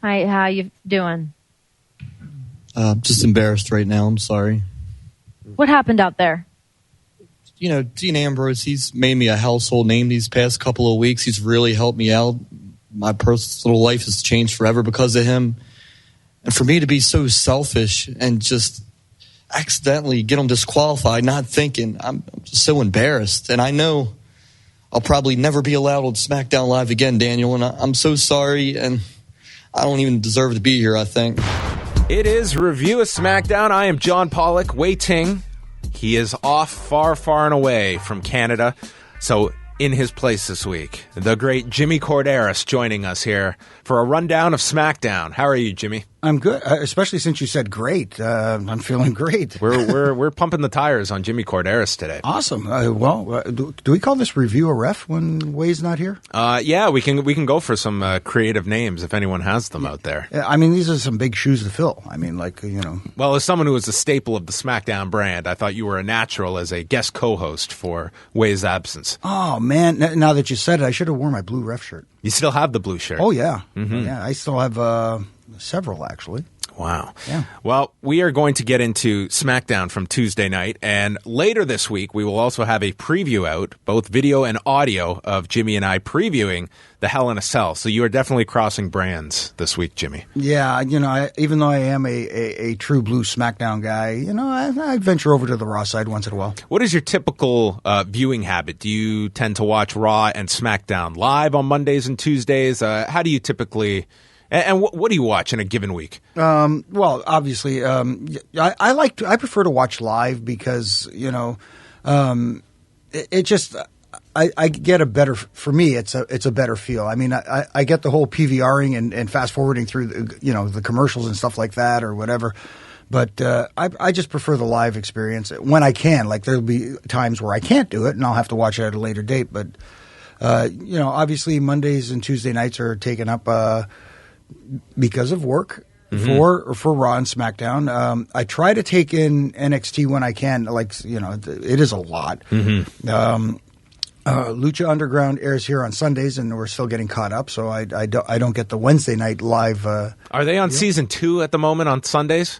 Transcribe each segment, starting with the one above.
Hi, how you doing? Just embarrassed right now. I'm sorry. What happened out there? You know, Dean Ambrose, he's made me a household name these past couple of weeks. He's really helped me out. My personal life has changed forever because of him. And for me to be so selfish and just accidentally get him disqualified, not thinking, I'm just so embarrassed. And I know I'll probably never be allowed on SmackDown Live again, Daniel, and I'm so sorry, and I don't even deserve to be here, I think. It is Review-A-SmackDown. I am John Pollock, waiting. He is off far, far and away from Canada. So in his place this week, the great Jimmy Korderas joining us here for a rundown of SmackDown. How are you, Jimmy? I'm good, especially since you said great. I'm feeling great. We're pumping the tires on Jimmy Korderas today. Awesome. Do we call this Review-A-Ref when Wai's not here? Yeah, we can go for some creative names if anyone has them out there. I mean, these are some big shoes to fill. I mean, like, you know. Well, as someone who is a staple of the SmackDown brand, I thought you were a natural as a guest co-host for Wai's absence. Oh, man. Now that you said it, I should have worn my blue ref shirt. You still have the blue shirt? Oh, yeah. Mm-hmm. Yeah, I still have several, actually. Wow. Yeah. Well, we are going to get into SmackDown from Tuesday night, and later this week we will also have a preview out, both video and audio, of Jimmy and I previewing the Hell in a Cell. So you are definitely crossing brands this week, Jimmy. Yeah, you know, even though I am a true blue SmackDown guy, you know, I venture over to the Raw side once in a while. What is your typical viewing habit? Do you tend to watch Raw and SmackDown live on Mondays and Tuesdays? How do you typically... And what do you watch in a given week? Well, obviously, I prefer to watch live because, you know, it just I get a better, for me it's a better feel. I mean, I get the whole PVRing and fast forwarding through the commercials and stuff like that or whatever. But I just prefer the live experience when I can. Like there'll be times where I can't do it and I'll have to watch it at a later date. But you know, obviously Mondays and Tuesday nights are taken up because of work for Raw and SmackDown. I try to take in NXT when I can. Like, you know, it is a lot. Lucha Underground airs here on Sundays, and we're still getting caught up. So I don't get the Wednesday night live. Are they on season 2 at the moment on Sundays?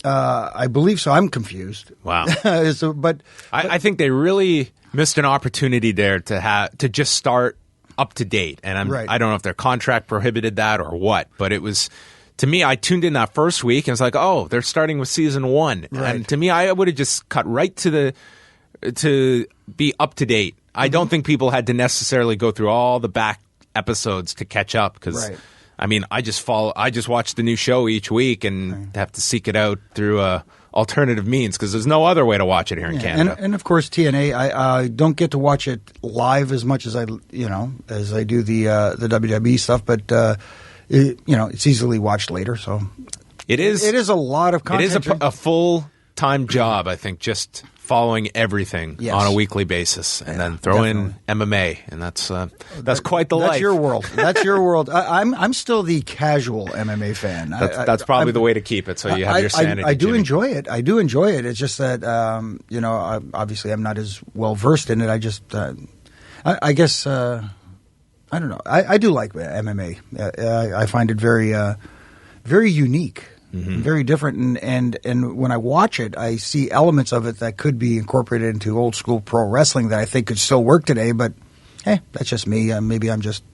I believe so. I'm confused. Wow. But I think they really missed an opportunity there to just start up to date, and I don't know if their contract prohibited that or what, but it was, to me, I tuned in that first week and was like, oh, they're starting with season 1, and to me, I would have just cut right to be up to date. I don't think people had to necessarily go through all the back episodes to catch up because. I mean, I just watch the new show each week and have to seek it out through alternative means because there's no other way to watch it here in Canada. And of course, TNA, I don't get to watch it live as much as I do the WWE stuff, but it's easily watched later. So it is a lot of content. It is a full-time job, I think, just following everything on a weekly basis, and then throw in MMA, and that's quite the life. That's your world. That's your world. I'm still the casual MMA fan. That's probably the way to keep it. So you have your sanity. I do Jimmy. enjoy it. I do enjoy it. It's just that obviously I'm not as well versed in it. I just I guess I don't know. I do like MMA. I find it very unique. Very different, and when I watch it, I see elements of it that could be incorporated into old school pro wrestling that I think could still work today. But hey, that's just me. Maybe I'm just.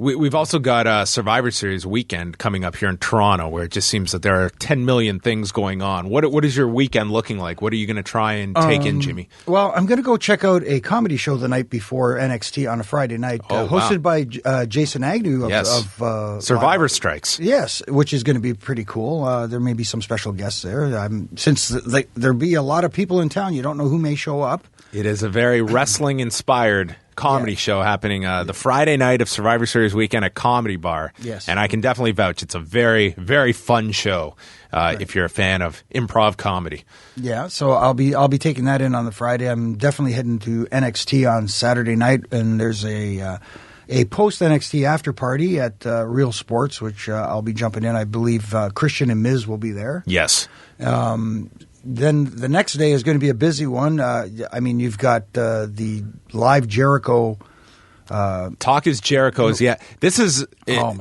We've also got a Survivor Series weekend coming up here in Toronto, where it just seems that there are 10 million things going on. What is your weekend looking like? What are you going to try and take in, Jimmy? Well, I'm going to go check out a comedy show the night before NXT on a Friday night, hosted by Jason Agnew of Survivor Strikes. Yes, which is going to be pretty cool. There may be some special guests there. Since there'll be a lot of people in town, you don't know who may show up. It is a very wrestling-inspired comedy show happening the Friday night of Survivor Series weekend at Comedy Bar. Yes. And I can definitely vouch it's a very, very fun show if you're a fan of improv comedy. Yeah, so I'll be taking that in on the Friday. I'm definitely heading to NXT on Saturday night, and there's a post NXT after party at Real Sports, which I'll be jumping in. I believe Christian and Miz will be there. Yes. Then the next day is going to be a busy one. I mean, you've got the live Jericho. Talk is Jericho's. Yeah, this is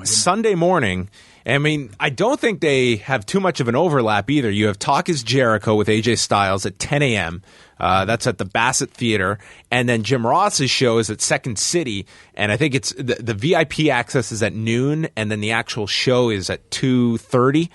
Sunday morning, I mean, I don't think they have too much of an overlap either. You have Talk is Jericho with AJ Styles at 10 a.m. That's at the Bassett Theater. And then Jim Ross's show is at Second City. And I think it's the VIP access is at noon. And then the actual show is at 2:30,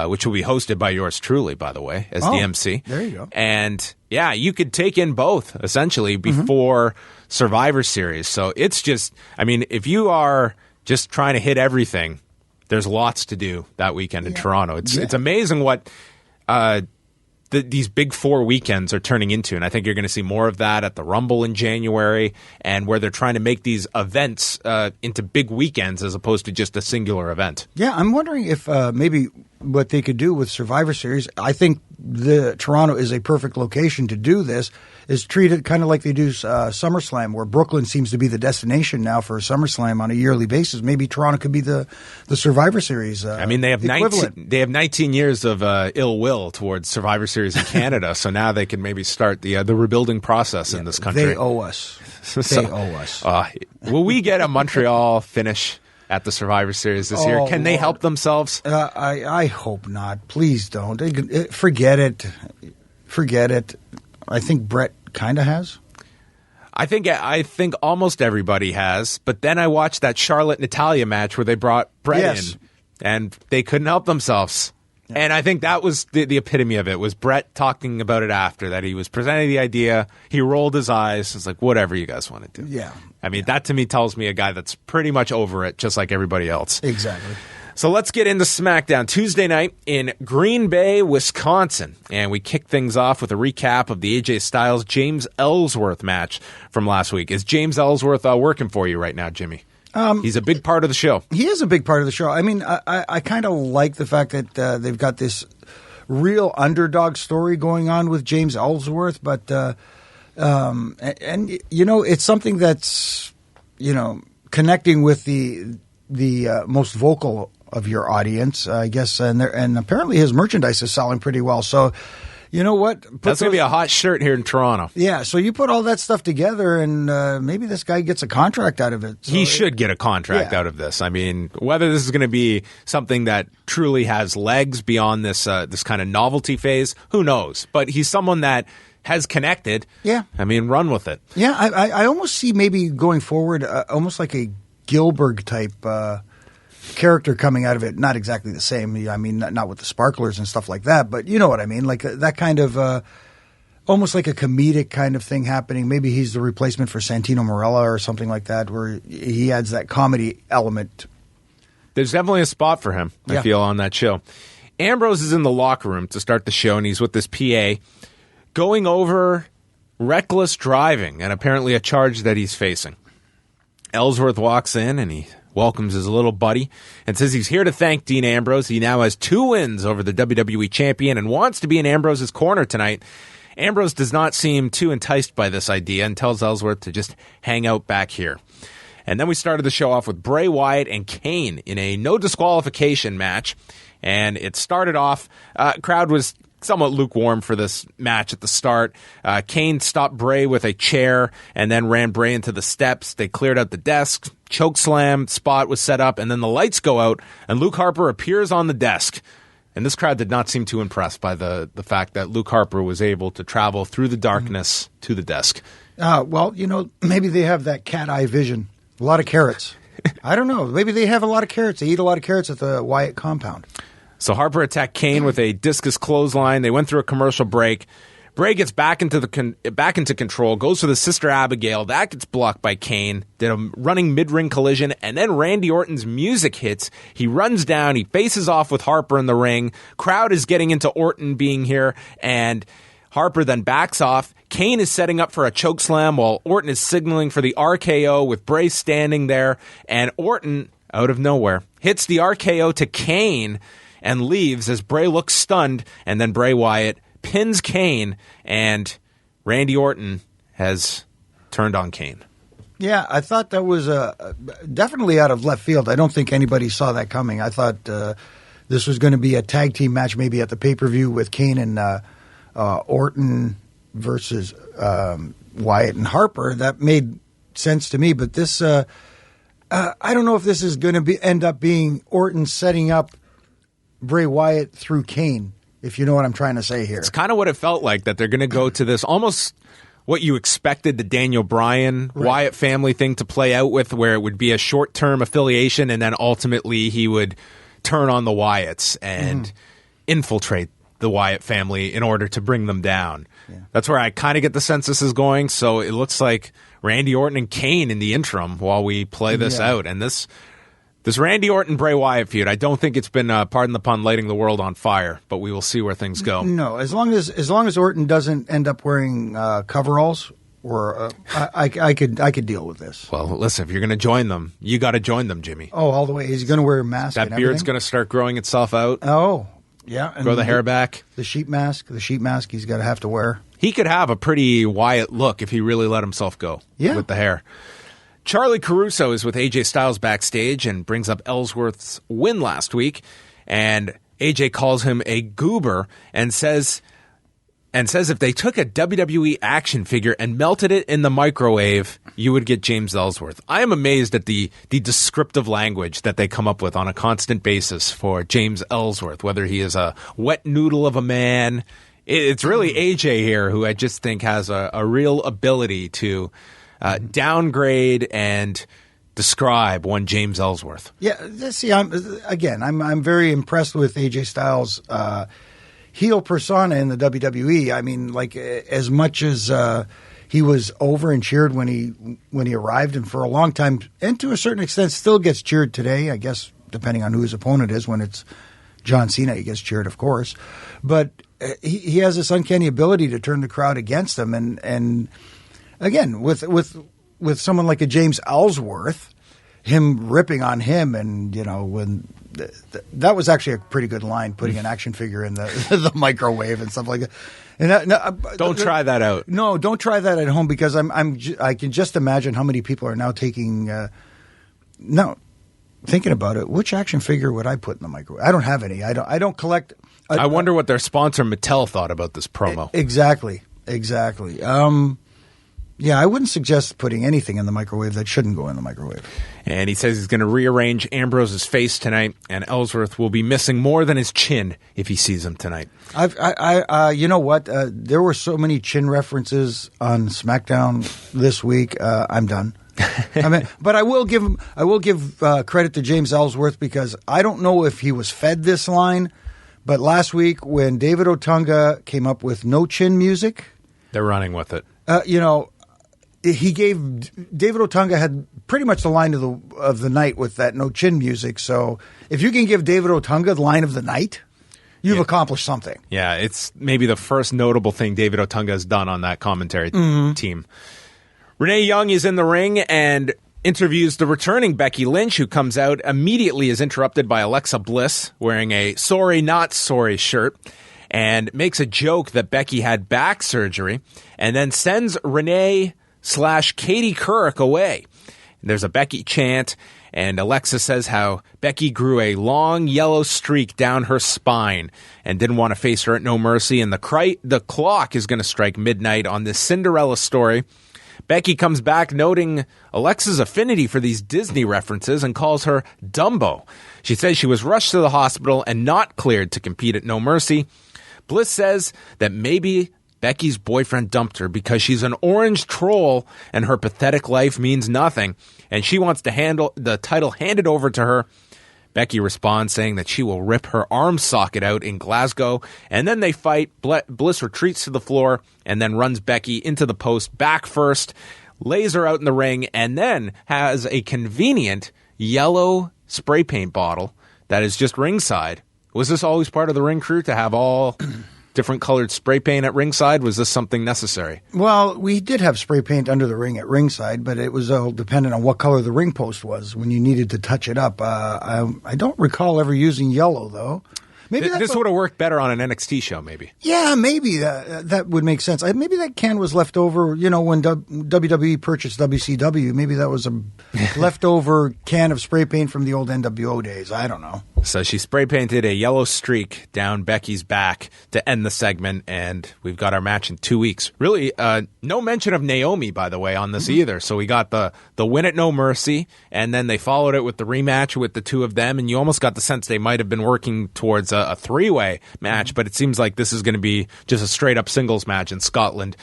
which will be hosted by yours truly, by the way, as the MC. There you go. And yeah, you could take in both essentially before Survivor Series. So it's just, I mean, if you are just trying to hit everything, there's lots to do that weekend in Toronto. It's amazing what these big 4 weekends are turning into, and I think you're going to see more of that at the Rumble in January, and where they're trying to make these events into big weekends as opposed to just a singular event. Yeah, I'm wondering if maybe what they could do with Survivor Series. I think Toronto is a perfect location to do this. Is treat it kind of like they do SummerSlam, where Brooklyn seems to be the destination now for SummerSlam on a yearly basis. Maybe Toronto could be the Survivor Series. I mean, they have 19 years of ill will towards Survivor Series in Canada, so now they can maybe start the rebuilding process in this country. They owe us. They owe us. Will we get a Montreal finish at the Survivor Series this year? Can they help themselves? I hope not. Please don't. Forget it. Forget it. I think Brett kind of has. I think almost everybody has. But then I watched that Charlotte-Natalya match where they brought Brett in, and they couldn't help themselves. Yeah. And I think that was the epitome of it, was Brett talking about it after, that he was presenting the idea. He rolled his eyes. It's like, whatever you guys want to do. Yeah. I mean, that to me tells me a guy that's pretty much over it, just like everybody else. Exactly. So let's get into SmackDown Tuesday night in Green Bay, Wisconsin. And we kick things off with a recap of the AJ Styles James Ellsworth match from last week. Is James Ellsworth working for you right now, Jimmy? He's a big part of the show. He is a big part of the show. I mean, I kind of like the fact that they've got this real underdog story going on with James Ellsworth, but and you know, it's something that's, you know, connecting with the most vocal of your audience, I guess, and apparently his merchandise is selling pretty well. So, you know what? That's going to be a hot shirt here in Toronto. Yeah, so you put all that stuff together, and maybe this guy gets a contract out of it. So he should get a contract out of this. I mean, whether this is going to be something that truly has legs beyond this this kind of novelty phase, who knows? But he's someone that has connected. Yeah. I mean, run with it. Yeah, I almost see maybe going forward almost like a Gilbert type character coming out of it. Not exactly the same. I mean, not with the sparklers and stuff like that, but you know what I mean? Like that kind of almost like a comedic kind of thing happening. Maybe he's the replacement for Santino Marella or something like that, where he adds that comedy element. There's definitely a spot for him, I feel, on that show. Ambrose is in the locker room to start the show, and he's with this PA going over reckless driving and apparently a charge that he's facing. Ellsworth walks in and he welcomes his little buddy and says he's here to thank Dean Ambrose. He now has 2 wins over the WWE champion and wants to be in Ambrose's corner tonight. Ambrose does not seem too enticed by this idea and tells Ellsworth to just hang out back here. And then we started the show off with Bray Wyatt and Kane in a no disqualification match. And it started off, crowd was somewhat lukewarm for this match at the start. Kane stopped Bray with a chair and then ran Bray into the steps. They cleared out the desk. Chokeslam spot was set up, and then the lights go out, and Luke Harper appears on the desk. And this crowd did not seem too impressed by the fact that Luke Harper was able to travel through the darkness to the desk. Well, you know, maybe they have that cat eye vision. A lot of carrots. I don't know. Maybe they have a lot of carrots. They eat a lot of carrots at the Wyatt compound. So Harper attacked Kane with a discus clothesline. They went through a commercial break. Bray gets back into control, goes for the Sister Abigail. That gets blocked by Kane. Did a running mid-ring collision, and then Randy Orton's music hits. He runs down. He faces off with Harper in the ring. Crowd is getting into Orton being here, and Harper then backs off. Kane is setting up for a chokeslam while Orton is signaling for the RKO with Bray standing there, and Orton, out of nowhere, hits the RKO to Kane and leaves as Bray looks stunned, and then Bray Wyatt pins Kane, and Randy Orton has turned on Kane. Yeah, I thought that was definitely out of left field. I don't think anybody saw that coming. I thought this was going to be a tag team match maybe at the pay-per-view with Kane and Orton versus Wyatt and Harper. That made sense to me, but this I don't know if this is going to end up being Orton setting up Bray Wyatt through Kane, if you know what I'm trying to say here. It's kind of what it felt like, that they're going to go to this almost what you expected the Daniel Bryan Wyatt family thing to play out with, where it would be a short-term affiliation and then ultimately he would turn on the Wyatts and infiltrate the Wyatt family in order to bring them down. Yeah. That's where I kind of get the sense this is going. So it looks like Randy Orton and Kane in the interim while we play this out. And this Randy Orton Bray Wyatt feud, I don't think it's been, pardon the pun, lighting the world on fire, but we will see where things go. No, as long as Orton doesn't end up wearing coveralls, or I could deal with this. Well, listen, if you're going to join them, you got to join them, Jimmy. Oh, all the way. Is he going to wear a mask? That beard's going to start growing itself out. Oh, yeah. And grow the hair back. The sheep mask he's got to have to wear. He could have a pretty Wyatt look if he really let himself go with the hair. Charlie Caruso is with AJ Styles backstage and brings up Ellsworth's win last week. And AJ calls him a goober and says if they took a WWE action figure and melted it in the microwave, you would get James Ellsworth. I am amazed at the descriptive language that they come up with on a constant basis for James Ellsworth, whether he is a wet noodle of a man. It's really AJ here who I just think has a real ability to downgrade and describe one James Ellsworth. Yeah, see, I'm very impressed with AJ Styles' heel persona in the WWE. I mean, like, as much as he was over and cheered when he arrived, and for a long time, and to a certain extent, still gets cheered today. I guess depending on who his opponent is. When it's John Cena, he gets cheered, of course, but he has this uncanny ability to turn the crowd against him, and again, with someone like a James Ellsworth, him ripping on him, and when that was actually a pretty good line, putting an action figure in the microwave and stuff like that. And don't try that out. No, don't try that at home, because I can just imagine how many people are now thinking about it. Which action figure would I put in the microwave? I don't have any. I don't collect. I wonder what their sponsor Mattel thought about this promo. Exactly. Yeah, I wouldn't suggest putting anything in the microwave that shouldn't go in the microwave. And he says he's going to rearrange Ambrose's face tonight, and Ellsworth will be missing more than his chin if he sees him tonight. You know what? There were so many chin references on SmackDown this week. I'm done. But I will give credit to James Ellsworth, because I don't know if he was fed this line, but last week when David Otunga came up with no chin music, they're running with it. He gave David Otunga had pretty much the line of the night with that no chin music. So if you can give David Otunga the line of the night, you've accomplished something. Yeah, it's maybe the first notable thing David Otunga has done on that commentary team. Renee Young is in the ring and interviews the returning Becky Lynch, who comes out immediately is interrupted by Alexa Bliss wearing a sorry not sorry shirt, and makes a joke that Becky had back surgery, and then sends Renee/Katie Couric away. There's a Becky chant, and Alexa says how Becky grew a long yellow streak down her spine and didn't want to face her at No Mercy, and the clock is going to strike midnight on this Cinderella story. Becky comes back noting Alexa's affinity for these Disney references and calls her Dumbo. She says she was rushed to the hospital and not cleared to compete at No Mercy. Bliss says that maybe Becky's boyfriend dumped her because she's an orange troll and her pathetic life means nothing, and she wants to handle the title handed over to her. Becky responds saying that she will rip her arm socket out in Glasgow, and then they fight. Bliss retreats to the floor and then runs Becky into the post back first, lays her out in the ring, and then has a convenient yellow spray paint bottle that is just ringside. Was this always part of the ring crew to have all different colored spray paint at ringside? Was this something necessary? Well, we did have spray paint under the ring at ringside, but it was all dependent on what color the ring post was when you needed to touch it up. I don't recall ever using yellow, though. Maybe this would have worked better on an NXT show, maybe. Yeah, maybe that would make sense. Maybe that can was left over, when WWE purchased WCW. Maybe that was a leftover can of spray paint from the old NWO days. I don't know. So she spray painted a yellow streak down Becky's back to end the segment, and we've got our match in 2 weeks. Really, no mention of Naomi, by the way, on this either. So we got the win at No Mercy, and then they followed it with the rematch with the two of them, and you almost got the sense they might have been working towards a three-way match, but it seems like this is going to be just a straight-up singles match in Scotland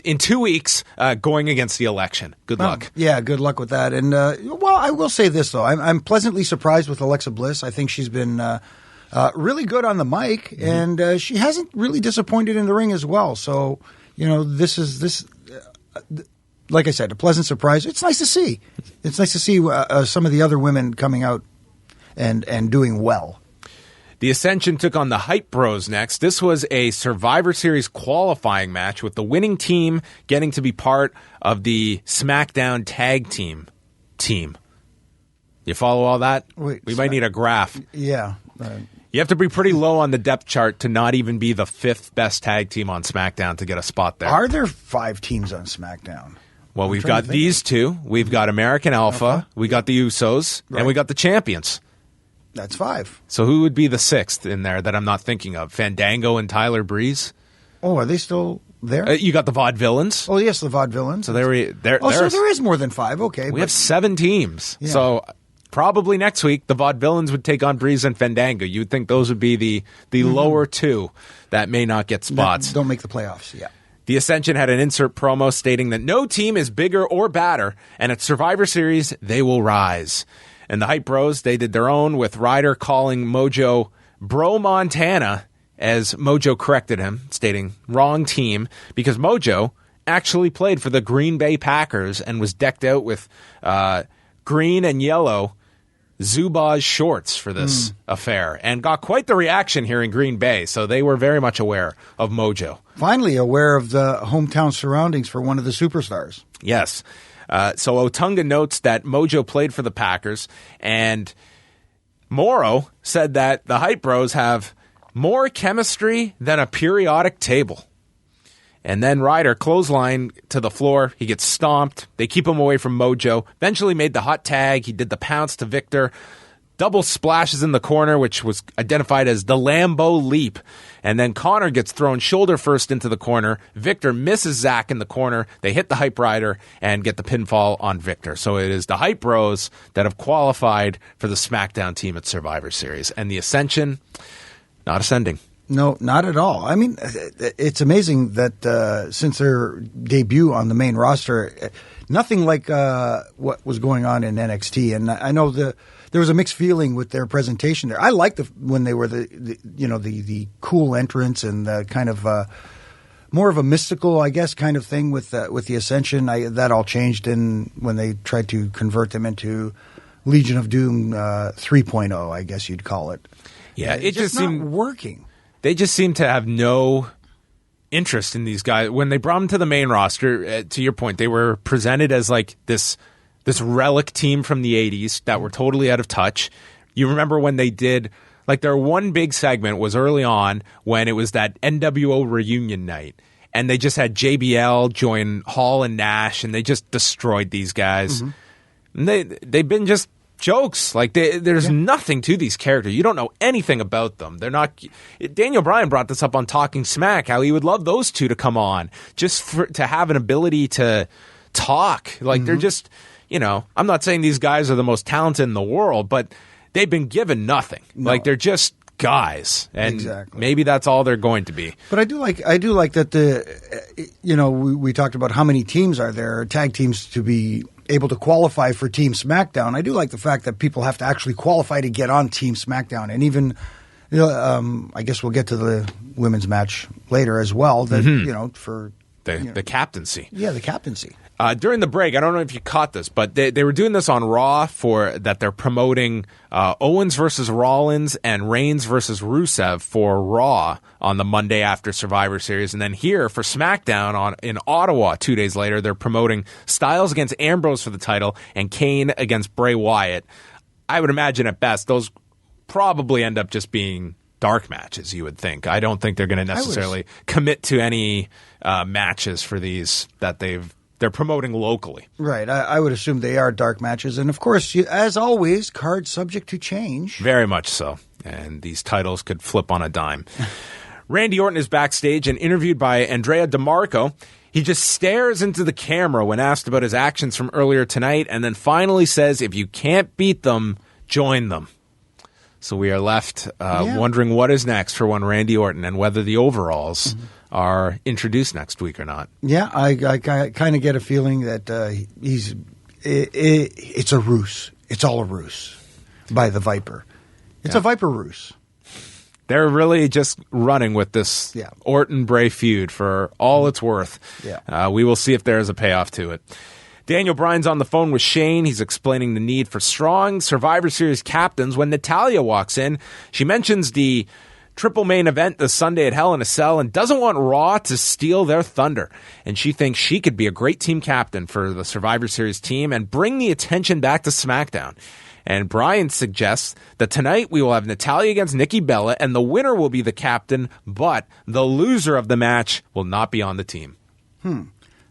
in 2 weeks, going against the election. Good luck. Yeah, good luck with that. And well, I will say this though, I'm pleasantly surprised with Alexa Bliss. I think she's been really good on the mic, and she hasn't really disappointed in the ring as well. So this. Like I said, a pleasant surprise. It's nice to see. It's nice to see some of the other women coming out and doing well. The Ascension took on the Hype Bros next. This was a Survivor Series qualifying match with the winning team getting to be part of the SmackDown tag team. You follow all that? Wait, we might need a graph. Yeah. You have to be pretty low on the depth chart to not even be the fifth best tag team on SmackDown to get a spot there. Are there 5 teams on SmackDown? Well, we've got these two. We've got American Alpha. We got the Usos. Right. And we got the Champions. That's 5. So who would be the 6th in there that I'm not thinking of? Fandango and Tyler Breeze? Oh, are they still there? You got the Vaudevillains. Oh, yes, the Vaudevillains. So there. So there is more than 5. Okay. We have 7 teams. Yeah. So probably next week, the Vaudevillains would take on Breeze and Fandango. You would think those would be the lower 2 that may not get spots. Don't make the playoffs, yeah. The Ascension had an insert promo stating that no team is bigger or badder, and at Survivor Series, they will rise. And the Hype Bros, they did their own with Ryder calling Mojo Bro Montana as Mojo corrected him, stating wrong team, because Mojo actually played for the Green Bay Packers and was decked out with green and yellow Zubaz shorts for this affair and got quite the reaction here in Green Bay. So they were very much aware of Mojo. Finally aware of the hometown surroundings for one of the superstars. Yes. So Otunga notes that Mojo played for the Packers, and Morrow said that the Hype Bros have more chemistry than a periodic table. And then Ryder clothesline to the floor. He gets stomped. They keep him away from Mojo. Eventually made the hot tag. He did the pounce to Victor. Double splashes in the corner, which was identified as the Lambeau Leap. And then Connor gets thrown shoulder first into the corner. Victor misses Zach in the corner. They hit the Hype Rider and get the pinfall on Victor. So it is the Hype Bros that have qualified for the SmackDown team at Survivor Series. And the Ascension, not ascending. No, not at all. I mean, it's amazing that since their debut on the main roster, nothing like what was going on in NXT. And I know there was a mixed feeling with their presentation there. I liked when they were the cool entrance and the kind of more of a mystical, I guess, kind of thing with the Ascension. That all changed when they tried to convert them into Legion of Doom 3.0, I guess you'd call it. Yeah, it just seemed not working. They just seem to have no interest in these guys. When they brought them to the main roster, to your point, they were presented as like this relic team from the 80s that were totally out of touch. You remember when they did, like their one big segment was early on when it was that NWO reunion night. And they just had JBL join Hall and Nash, and they just destroyed these guys. And they've been just jokes. Like there's nothing to these characters. You don't know anything about them. They're not. Daniel Bryan brought this up on Talking Smack, how he would love those two to come on just to have an ability to talk. Like they're just, I'm not saying these guys are the most talented in the world, but they've been given nothing. No. Like they're just guys, and maybe that's all they're going to be. But I do like that we talked about how many teams are there, tag teams to be able to qualify for Team SmackDown. I do like the fact that people have to actually qualify to get on Team SmackDown, and even I guess we'll get to the women's match later as well. That for the captaincy. Yeah, the captaincy. During the break, I don't know if you caught this, but they were doing this on Raw that they're promoting Owens versus Rollins and Reigns versus Rusev for Raw on the Monday after Survivor Series. And then here for SmackDown in Ottawa 2 days later, they're promoting Styles against Ambrose for the title and Kane against Bray Wyatt. I would imagine at best those probably end up just being dark matches, you would think. I don't think they're going to necessarily commit to any matches for these that they've they're promoting locally. Right. I would assume they are dark matches. And, of course, as always, cards subject to change. Very much so. And these titles could flip on a dime. Randy Orton is backstage and interviewed by Andrea DeMarco. He just stares into the camera when asked about his actions from earlier tonight and then finally says, if you can't beat them, join them. So we are left wondering what is next for one Randy Orton and whether the overalls are introduced next week or not. Yeah, I kind of get a feeling that it's a ruse. It's all a ruse by the Viper. It's a Viper ruse. They're really just running with this Orton-Bray feud for all it's worth. Yeah. We will see if there is a payoff to it. Daniel Bryan's on the phone with Shane. He's explaining the need for strong Survivor Series captains when Natalya walks in. She mentions the triple main event this Sunday at Hell in a Cell and doesn't want Raw to steal their thunder. And she thinks she could be a great team captain for the Survivor Series team and bring the attention back to SmackDown. And Bryan suggests that tonight we will have Natalya against Nikki Bella and the winner will be the captain, but the loser of the match will not be on the team.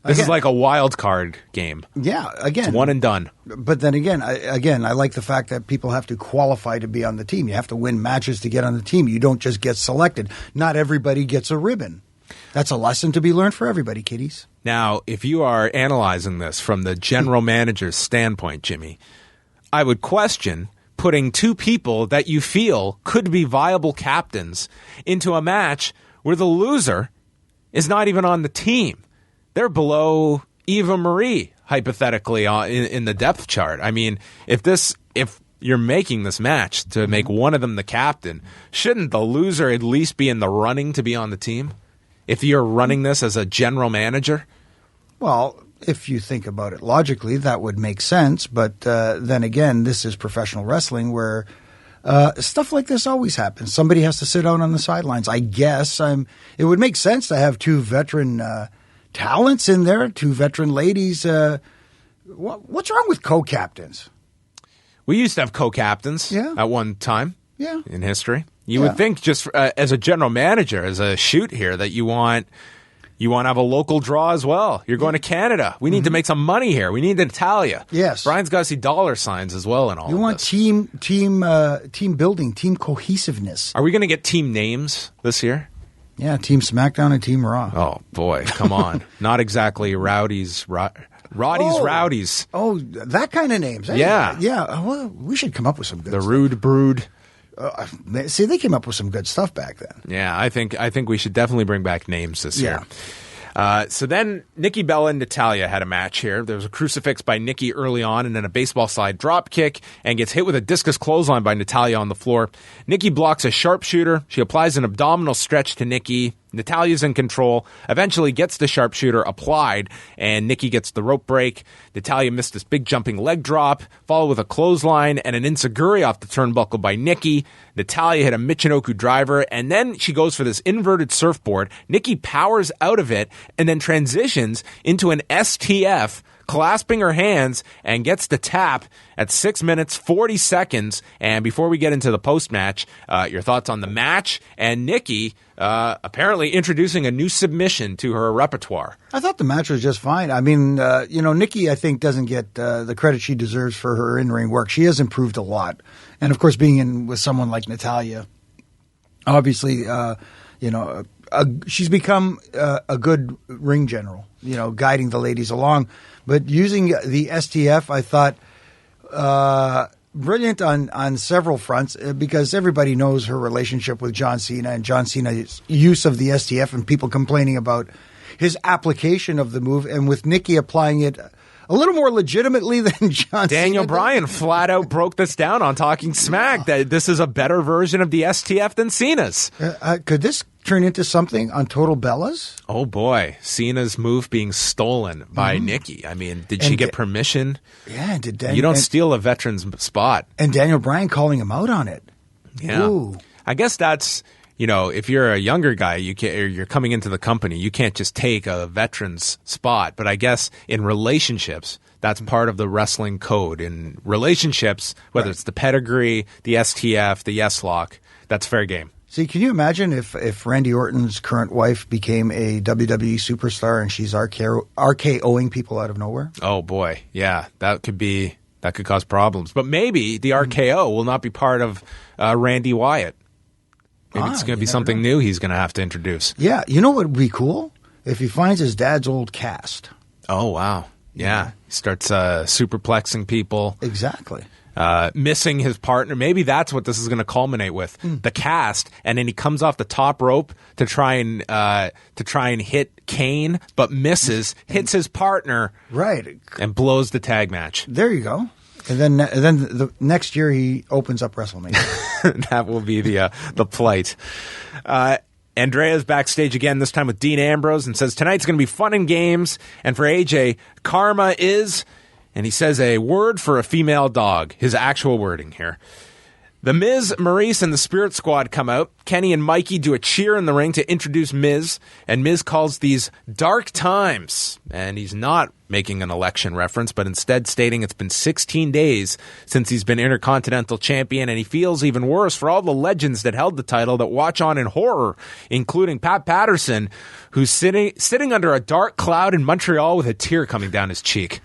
This is like a wild card game. Yeah, again. It's one and done. But then again, I like the fact that people have to qualify to be on the team. You have to win matches to get on the team. You don't just get selected. Not everybody gets a ribbon. That's a lesson to be learned for everybody, kiddies. Now, if you are analyzing this from the general manager's standpoint, Jimmy, I would question putting two people that you feel could be viable captains into a match where the loser is not even on the team. They're below Eva Marie, hypothetically, in the depth chart. I mean, if you're making this match to make one of them the captain, shouldn't the loser at least be in the running to be on the team? If you're running this as a general manager? Well, if you think about it logically, that would make sense. But then again, this is professional wrestling where stuff like this always happens. Somebody has to sit out on the sidelines. I guess it would make sense to have two veteran talents in there, two veteran ladies. What's wrong with co-captains? We used to have co-captains at one time in history. You would think just as a general manager, as a shoot here, that you want to have a local draw as well. You're going to Canada. We need to make some money here. We need Natalya. Yes. Brian's got to see dollar signs as well and all. You want this. team building, team cohesiveness. Are we going to get team names this year? Yeah, Team SmackDown and Team Raw. Oh, boy. Come on. Not exactly Rowdy's Rowdies. Oh, that kind of names. Hey, yeah. Yeah. Well, we should come up with some good stuff. The Rude Brood. See, they came up with some good stuff back then. Yeah, I think we should definitely bring back names this year. So then Nikki Bella and Natalya had a match here. There was a crucifix by Nikki early on and then a baseball slide drop kick and gets hit with a discus clothesline by Natalya on the floor. Nikki blocks a sharpshooter. She applies an abdominal stretch to Nikki. Natalya's in control, eventually gets the sharpshooter applied, and Nikki gets the rope break. Natalya missed this big jumping leg drop, followed with a clothesline and an enziguri off the turnbuckle by Nikki. Natalya hit a Michinoku driver, and then she goes for this inverted surfboard. Nikki powers out of it and then transitions into an STF, clasping her hands, and gets the tap at 6 minutes, 40 seconds. And before we get into the post-match, your thoughts on the match and Nikki apparently introducing a new submission to her repertoire. I thought the match was just fine. I mean, Nikki, I think, doesn't get the credit she deserves for her in-ring work. She has improved a lot. And, of course, being in with someone like Natalya, obviously, she's become a good ring general, guiding the ladies along. But using the STF, I thought brilliant on several fronts because everybody knows her relationship with John Cena and John Cena's use of the STF and people complaining about his application of the move, and with Nikki applying it a little more legitimately than John Daniel Cena Bryan flat out broke this down on Talking Smack, that this is a better version of the STF than Cena's. Could this turn into something on Total Bellas? Oh, boy. Cena's move being stolen by Nikki. I mean, did she get permission? Yeah. You don't steal a veteran's spot. And Daniel Bryan calling him out on it. Yeah. Ooh. I guess that's, if you're a younger guy, you're coming into the company, you can't just take a veteran's spot. But I guess in relationships, that's part of the wrestling code. In relationships, whether it's the pedigree, the STF, the S-Lock, that's fair game. See, can you imagine if Randy Orton's current wife became a WWE superstar and she's RKOing people out of nowhere? Oh boy, yeah, that could cause problems. But maybe the RKO will not be part of Randy Wyatt. Maybe it's going to be something new he's going to have to introduce. Yeah, you know what would be cool? If he finds his dad's old cast. Oh, wow. Yeah. He starts superplexing people. Exactly. Missing his partner. Maybe that's what this is going to culminate with. The cast, and then he comes off the top rope to try and hit Kane, but misses, hits his partner, right, and blows the tag match. There you go. And then the next year he opens up WrestleMania. That will be the plight. Andrea's backstage again, this time with Dean Ambrose, and says tonight's going to be fun and games. And for AJ, karma is, and he says a word for a female dog. His actual wording here. The Miz, Maurice, and the Spirit Squad come out. Kenny and Mikey do a cheer in the ring to introduce Miz, and Miz calls these dark times. And he's not making an election reference, but instead stating it's been 16 days since he's been Intercontinental Champion, and he feels even worse for all the legends that held the title that watch on in horror, including Pat Patterson, who's sitting under a dark cloud in Montreal with a tear coming down his cheek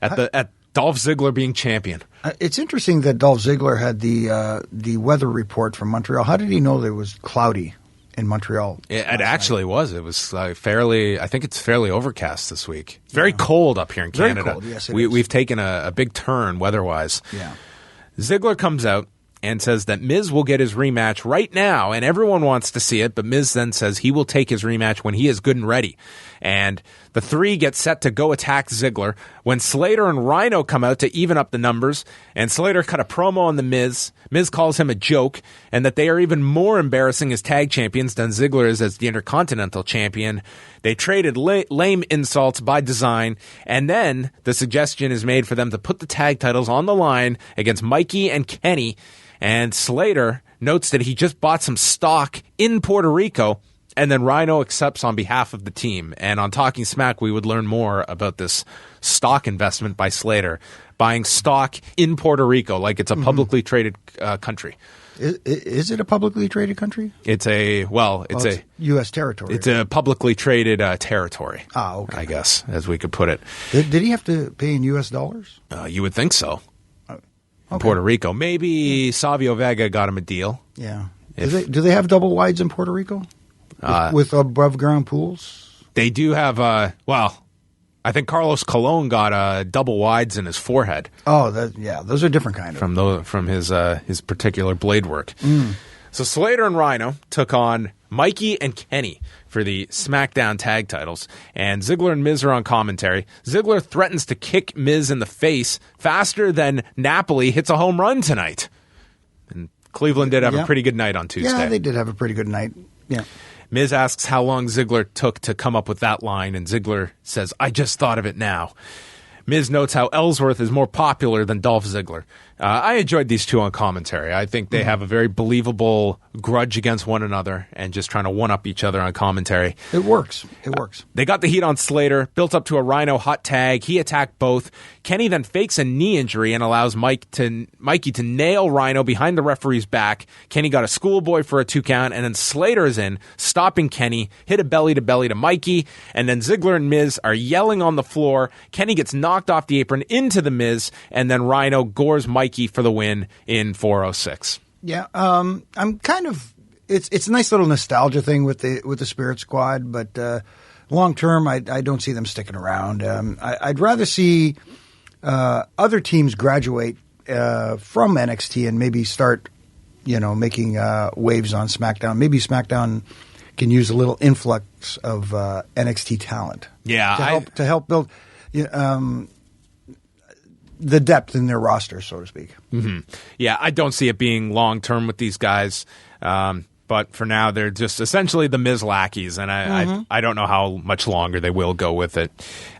at Dolph Ziggler being champion. It's interesting that Dolph Ziggler had the weather report from Montreal. How did he know that it was cloudy in Montreal? It actually was. It was fairly. I think it's fairly overcast this week. It's very cold up here in Canada. Very cold. Yes, we've taken a big turn weather-wise. Yeah. Ziggler comes out and says that Miz will get his rematch right now, and everyone wants to see it, but Miz then says he will take his rematch when he is good and ready. And the three get set to go attack Ziggler when Slater and Rhino come out to even up the numbers, and Slater cut a promo on the Miz. Miz calls him a joke, and that they are even more embarrassing as tag champions than Ziggler is as the Intercontinental Champion. They traded lame insults by design, and then the suggestion is made for them to put the tag titles on the line against Mikey and Kenny. And Slater notes that he just bought some stock in Puerto Rico, and then Rhino accepts on behalf of the team. And on Talking Smack, we would learn more about this stock investment by Slater, buying stock in Puerto Rico like it's a publicly traded country. Is it a publicly traded country? It's a U.S. territory. It's a publicly traded territory. Ah, okay. I guess, as we could put it. Did he have to pay in U.S. dollars? You would think so. Okay. Puerto Rico. Maybe Savio Vega got him a deal. Yeah. Do they have double wides in Puerto Rico? With above ground pools? They do have, I think Carlos Colon got double wides in his forehead. Oh, those are different kind of. From his particular blade work. So Slater and Rhino took on Mikey and Kenny for the SmackDown tag titles, and Ziggler and Miz are on commentary. Ziggler threatens to kick Miz in the face faster than Napoli hits a home run tonight. And Cleveland did have a pretty good night on Tuesday. Yeah, they did have a pretty good night. Yeah. Miz asks how long Ziggler took to come up with that line, and Ziggler says, "I just thought of it now." Miz notes how Ellsworth is more popular than Dolph Ziggler. I enjoyed these two on commentary. I think they have a very believable grudge against one another and just trying to one-up each other on commentary. It works. They got the heat on Slater, built up to a Rhino hot tag. He attacked both. Kenny then fakes a knee injury and allows Mikey to nail Rhino behind the referee's back. Kenny got a schoolboy for a 2 count, and then Slater is in, stopping Kenny, hit a belly-to-belly to Mikey, and then Ziggler and Miz are yelling on the floor. Kenny gets knocked off the apron into the Miz, and then Rhino gores Mikey for the win in 4:06. Yeah, I'm kind of. It's a nice little nostalgia thing with the Spirit Squad, but long term, I don't see them sticking around. I'd rather see other teams graduate from NXT and maybe start, making waves on SmackDown. Maybe SmackDown can use a little influx of NXT talent. Yeah, to help build. The depth in their roster, so to speak. Mm-hmm. Yeah, I don't see it being long-term with these guys. But for now, they're just essentially the Miz lackeys, and I don't know how much longer they will go with it.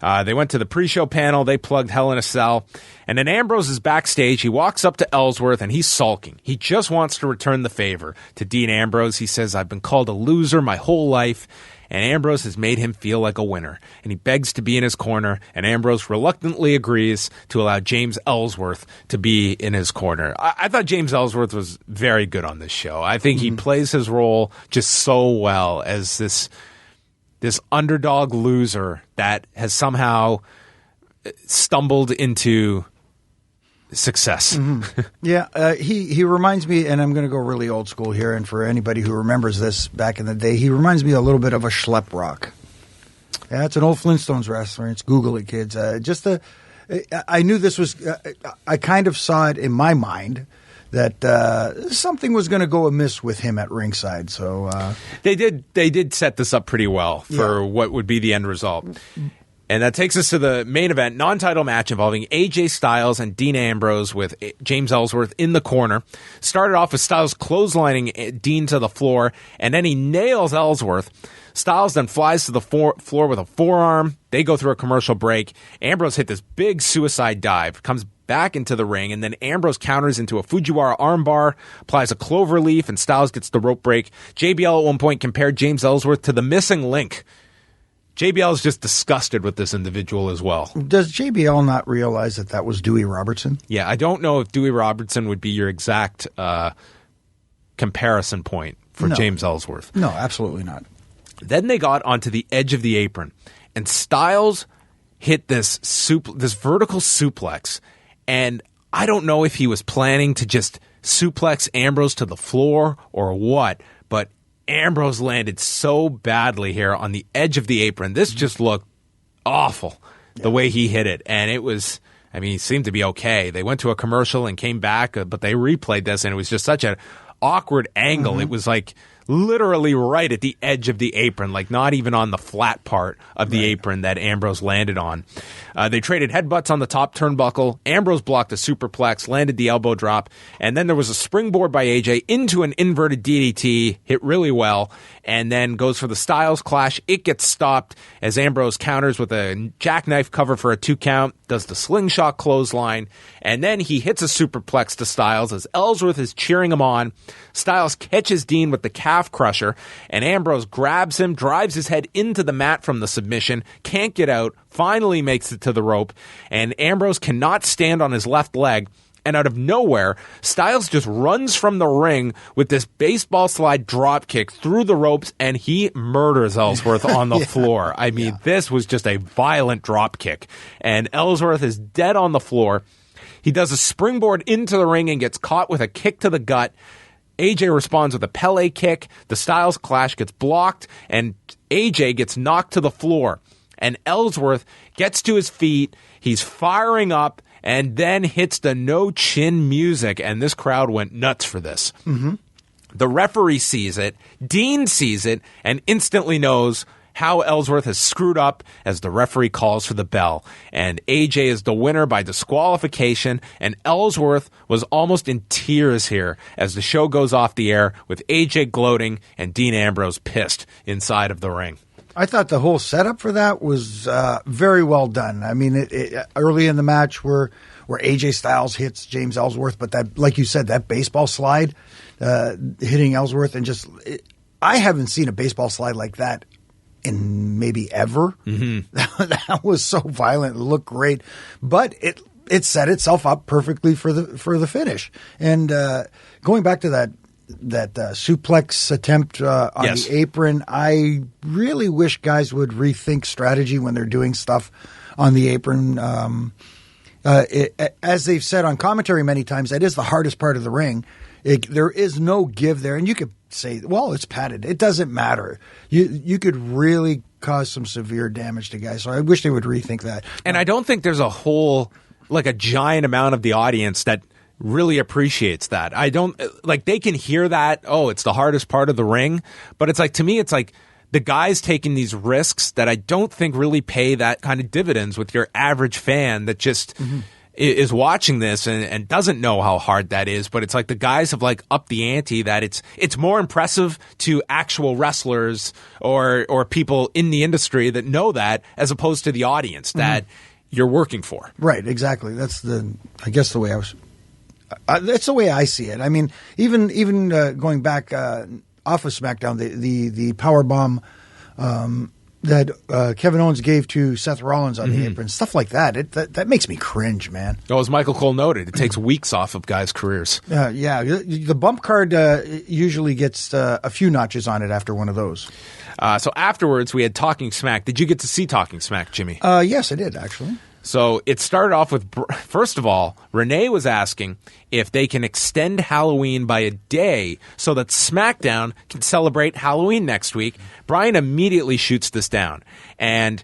They went to the pre-show panel. They plugged Hell in a Cell. And then Ambrose is backstage. He walks up to Ellsworth, and he's sulking. He just wants to return the favor to Dean Ambrose. He says, "I've been called a loser my whole life." and Ambrose has made him feel like a winner, and he begs to be in his corner, and Ambrose reluctantly agrees to allow James Ellsworth to be in his corner. I thought James Ellsworth was very good on this show. I think he plays his role just so well as this underdog loser that has somehow stumbled into success. Yeah, he reminds me, and I'm going to go really old school here, and for anybody who remembers this back in the day, he reminds me a little bit of a Schlep Rock. Yeah, it's an old Flintstones reference. Google it, kids. I knew this was. I kind of saw it in my mind that something was going to go amiss with him at ringside. So they did set this up pretty well for what would be the end result. And that takes us to the main event, non-title match involving AJ Styles and Dean Ambrose with James Ellsworth in the corner. Started off with Styles clotheslining Dean to the floor, and then he nails Ellsworth. Styles then flies to the floor with a forearm. They go through a commercial break. Ambrose hit this big suicide dive, comes back into the ring, and then Ambrose counters into a Fujiwara armbar, applies a clover leaf, and Styles gets the rope break. JBL at one point compared James Ellsworth to the missing link. JBL is just disgusted with this individual as well. Does JBL not realize that was Dewey Robertson? Yeah, I don't know if Dewey Robertson would be your exact comparison point for James Ellsworth. No, absolutely not. Then they got onto the edge of the apron, and Styles hit this vertical suplex, and I don't know if he was planning to just suplex Ambrose to the floor or what, but Ambrose landed so badly here on the edge of the apron. This just looked awful, the way he hit it. And it was, I mean, he seemed to be okay. They went to a commercial and came back, but they replayed this, and it was just such an awkward angle. It was like literally right at the edge of the apron, like not even on the flat part of the apron that Ambrose landed on. They traded headbutts on the top turnbuckle. Ambrose blocked a superplex, landed the elbow drop, and then there was a springboard by AJ into an inverted DDT, hit really well, and then goes for the Styles clash. It gets stopped as Ambrose counters with a jackknife cover for a 2 count, does the slingshot clothesline, and then he hits a superplex to Styles as Ellsworth is cheering him on. Styles catches Dean with the calf crusher, and Ambrose grabs him, drives his head into the mat from the submission, can't get out, finally makes it to the rope, and Ambrose cannot stand on his left leg. And out of nowhere, Styles just runs from the ring with this baseball slide drop kick through the ropes, and he murders Ellsworth on the floor. I mean, this was just a violent drop kick. And Ellsworth is dead on the floor. He does a springboard into the ring and gets caught with a kick to the gut. AJ responds with a Pele kick. The Styles clash gets blocked, and AJ gets knocked to the floor. And Ellsworth gets to his feet. He's firing up, and then hits the no-chin music, and this crowd went nuts for this. The referee sees it, Dean sees it, and instantly knows how Ellsworth has screwed up as the referee calls for the bell. And AJ is the winner by disqualification, and Ellsworth was almost in tears here as the show goes off the air with AJ gloating and Dean Ambrose pissed inside of the ring. I thought the whole setup for that was very well done. I mean, early in the match where AJ Styles hits James Ellsworth, but that, like you said, that baseball slide hitting Ellsworth, and I haven't seen a baseball slide like that in maybe ever. That was so violent. It looked great, but it set itself up perfectly for the finish. And going back to that suplex attempt on the apron, I really wish guys would rethink strategy when they're doing stuff on the apron. As they've said on commentary many times, that is the hardest part of the ring. There is no give there, and you could say, well, it's padded. It doesn't matter. You could really cause some severe damage to guys. So I wish they would rethink that. And I don't think there's a giant amount of the audience that really appreciates that. I don't, they can hear that, it's the hardest part of the ring, but it's like, to me, it's like the guys taking these risks that I don't think really pay that kind of dividends with your average fan that just is watching this and doesn't know how hard that is. But it's like the guys have upped the ante, that it's more impressive to actual wrestlers or people in the industry that know that, as opposed to the audience that you're working for. Right, exactly. That's the way I was. That's the way I see it. I mean, even going back off of SmackDown, the powerbomb that Kevin Owens gave to Seth Rollins on the apron, stuff like that. That makes me cringe, man. Oh, as Michael Cole noted, it takes weeks off of guys' careers. Yeah, the bump card usually gets a few notches on it after one of those. So afterwards, we had Talking Smack. Did you get to see Talking Smack, Jimmy? Yes, I did, actually. So it started off with, first of all, Renee was asking if they can extend Halloween by a day so that SmackDown can celebrate Halloween next week. Bryan immediately shoots this down. And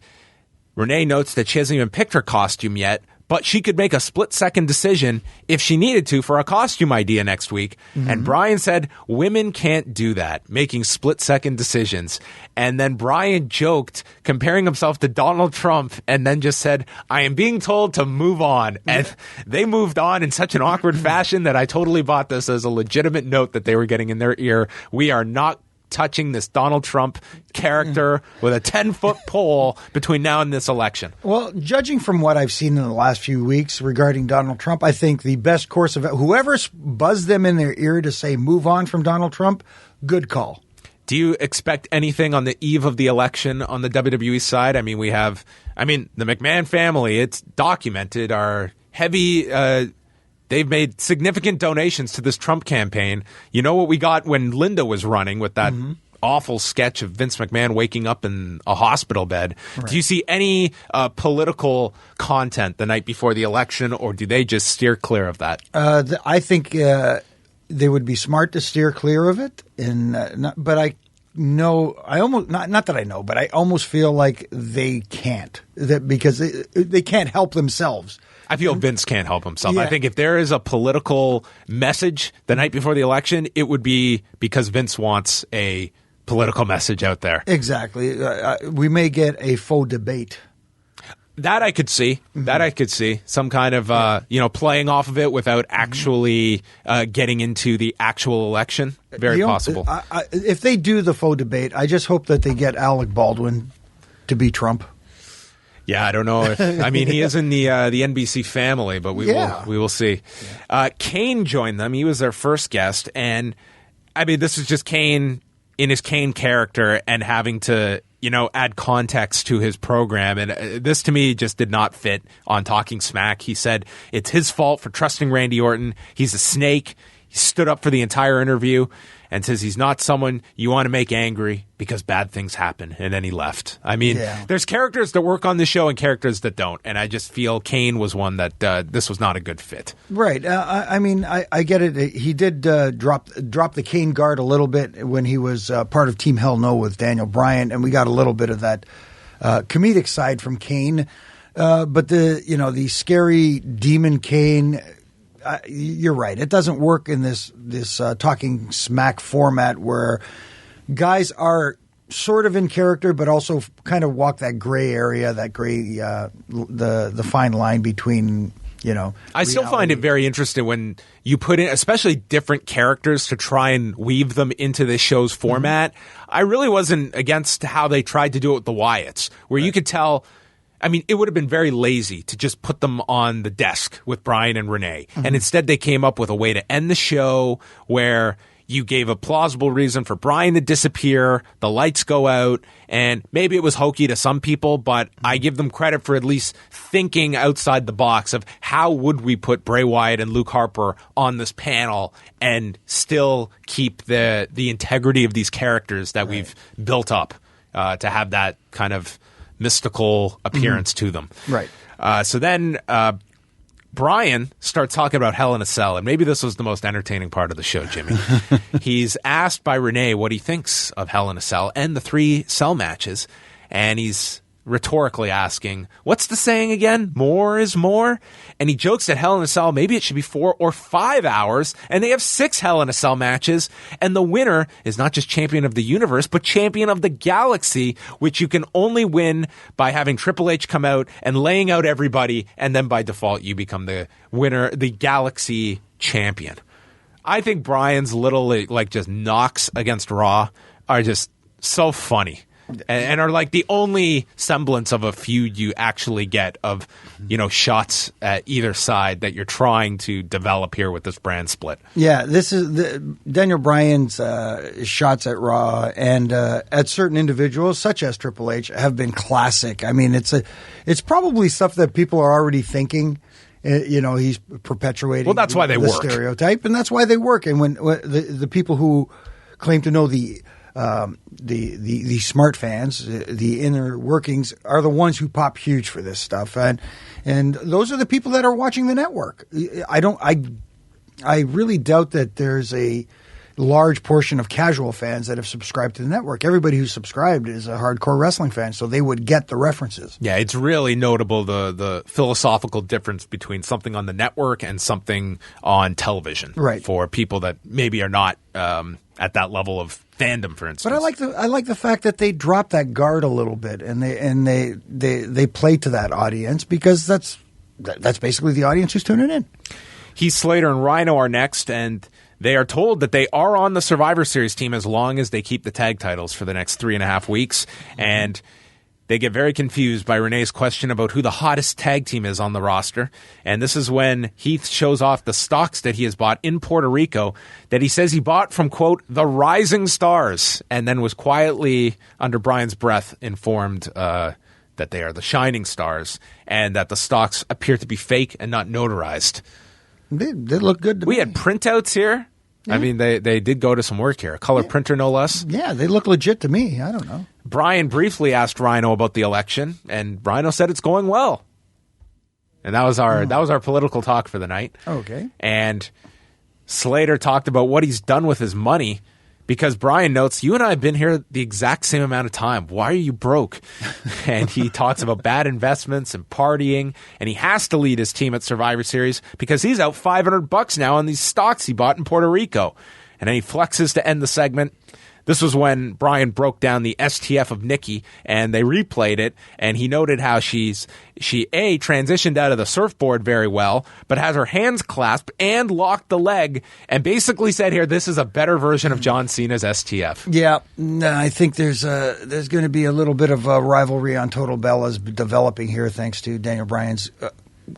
Renee notes that she hasn't even picked her costume yet, but she could make a split-second decision if she needed to for a costume idea next week. And Bryan said, women can't do that, making split-second decisions. And then Bryan joked, comparing himself to Donald Trump, and then just said, I am being told to move on. And they moved on in such an awkward fashion that I totally bought this as a legitimate note that they were getting in their ear. We are not touching this Donald Trump character with a 10-foot pole between now and this election. Well, judging from what I've seen in the last few weeks regarding Donald Trump, I think the best course of whoever's buzzed them in their ear to say move on from Donald Trump, good call. Do you expect anything on the eve of the election on the WWE side? I mean, the McMahon family, it's documented, are heavy. They've made significant donations to this Trump campaign. You know what we got when Linda was running with that awful sketch of Vince McMahon waking up in a hospital bed. Right. Do you see any political content the night before the election, or do they just steer clear of that? I think they would be smart to steer clear of it. But I know, not that I know, but I almost feel like they can't, because they can't help themselves. I feel Vince can't help himself. Yeah. I think if there is a political message the night before the election, it would be because Vince wants a political message out there. Exactly. We may get a faux debate. That I could see. That I could see. Some kind of, playing off of it without actually getting into the actual election. Very possible. If they do the faux debate, I just hope that they get Alec Baldwin to be Trump. Yeah, I don't know if he is in the NBC family, but we will see. Yeah. Kane joined them. He was their first guest, and this is just Kane in his Kane character and having to add context to his program. And this to me just did not fit on Talking Smack. He said it's his fault for trusting Randy Orton. He's a snake. He stood up for the entire interview and says he's not someone you want to make angry because bad things happen. And then he left. There's characters that work on the show and characters that don't. And I just feel Kane was one that this was not a good fit. Right. I get it. He did drop the Kane guard a little bit when he was part of Team Hell No with Daniel Bryan. And we got a little bit of that comedic side from Kane. But the scary demon Kane, you're right. It doesn't work in this Talking Smack format where guys are sort of in character, but also kind of walk that gray area, that gray, the fine line between, I still find it very interesting when you put in, especially different characters to try and weave them into this show's format. I really wasn't against how they tried to do it with the Wyatts, where you could tell. It would have been very lazy to just put them on the desk with Bryan and Renee. And instead they came up with a way to end the show where you gave a plausible reason for Bryan to disappear, the lights go out, and maybe it was hokey to some people, but I give them credit for at least thinking outside the box of how would we put Bray Wyatt and Luke Harper on this panel and still keep the integrity of these characters that we've built up to have that kind of mystical appearance to them. Right. So then Bryan starts talking about Hell in a Cell, and maybe this was the most entertaining part of the show, Jimmy. He's asked by Renee what he thinks of Hell in a Cell and the 3 cell matches, and he's rhetorically asking, what's the saying again? More is more? And he jokes that Hell in a Cell, maybe it should be 4 or 5 hours, and they have 6 Hell in a Cell matches, and the winner is not just champion of the universe, but champion of the galaxy, which you can only win by having Triple H come out and laying out everybody, and then by default you become the winner, the galaxy champion. I think Bryan's little just knocks against Raw are just so funny. and are like the only semblance of a feud you actually get of, shots at either side that you're trying to develop here with this brand split. Yeah, this is Daniel Bryan's shots at Raw and at certain individuals, such as Triple H, have been classic. I mean, it's probably stuff that people are already thinking. He's perpetuating. Well, that's why they work. Stereotype, and that's why they work. And when the people who claim to know the smart fans, the inner workings, are the ones who pop huge for this stuff, and those are the people that are watching the network. I really doubt that there's a large portion of casual fans that have subscribed to the network. Everybody who's subscribed is a hardcore wrestling fan, so they would get the references. Yeah, it's really notable the philosophical difference between something on the network and something on television. Right. For people that maybe are not at that level of fandom, for instance. But I like the fact that they drop that guard a little bit and they play to that audience, because that's basically the audience who's tuning in. Heath Slater and Rhino are next, and they are told that they are on the Survivor Series team as long as they keep the tag titles for the next 3.5 weeks. And they get very confused by Renee's question about who the hottest tag team is on the roster. And this is when Heath shows off the stocks that he has bought in Puerto Rico that he says he bought from, quote, the Rising Stars, and then was quietly, under Brian's breath, informed that they are the Shining Stars and that the stocks appear to be fake and not notarized. They look good to me. We had printouts here. Yeah. I mean, they did go to some work here. A color printer, no less. Yeah, they look legit to me. I don't know. Brian briefly asked Rhino about the election, and Rhino said it's going well. And that was our political talk for the night. Okay. And Slater talked about what he's done with his money, because Brian notes, you and I have been here the exact same amount of time. Why are you broke? And he talks about bad investments and partying, and he has to lead his team at Survivor Series because he's out $500 now on these stocks he bought in Puerto Rico. And then he flexes to end the segment. This was when Brian broke down the STF of Nikki, and they replayed it, and he noted how she transitioned out of the surfboard very well, but has her hands clasped and locked the leg, and basically said here, this is a better version of John Cena's STF. Yeah, I think there's going to be a little bit of a rivalry on Total Bellas developing here, thanks to Daniel Bryan's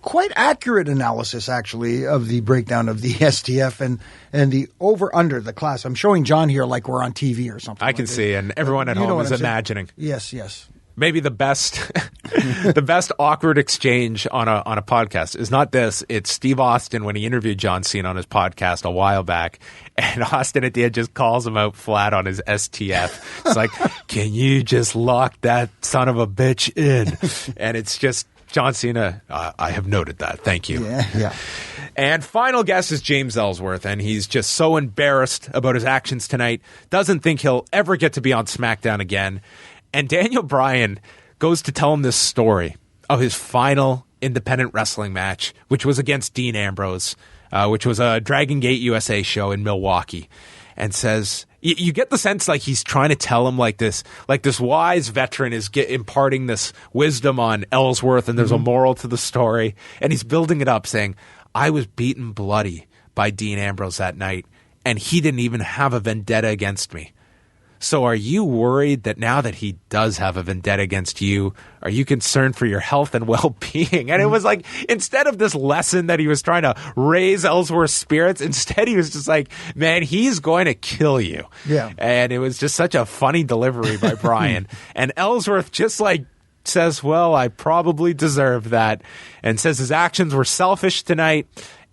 quite accurate analysis, actually, of the breakdown of the STF and the over-under, the class. I'm showing John here like we're on TV or something. I can see, and everyone at home is imagining. Yes. Maybe the best the best awkward exchange on a podcast is not this. It's Steve Austin when he interviewed John Cena on his podcast a while back, and Austin at the end just calls him out flat on his STF. It's like, can you just lock that son of a bitch in? And it's just, John Cena, I have noted that. Thank you. Yeah. And final guest is James Ellsworth, and he's just so embarrassed about his actions tonight, doesn't think he'll ever get to be on SmackDown again. And Daniel Bryan goes to tell him this story of his final independent wrestling match, which was against Dean Ambrose, which was a Dragon Gate USA show in Milwaukee, and says, you get the sense like he's trying to tell him like this wise veteran is imparting this wisdom on Ellsworth, and there's a moral to the story, and he's building it up saying, I was beaten bloody by Dean Ambrose that night, and he didn't even have a vendetta against me. So are you worried that now that he does have a vendetta against you, are you concerned for your health and well-being? And it was like, instead of this lesson that he was trying to raise Ellsworth's spirits, instead he was just like, man, he's going to kill you. Yeah. And it was just such a funny delivery by Brian. And Ellsworth just like says, well, I probably deserve that, and says his actions were selfish tonight.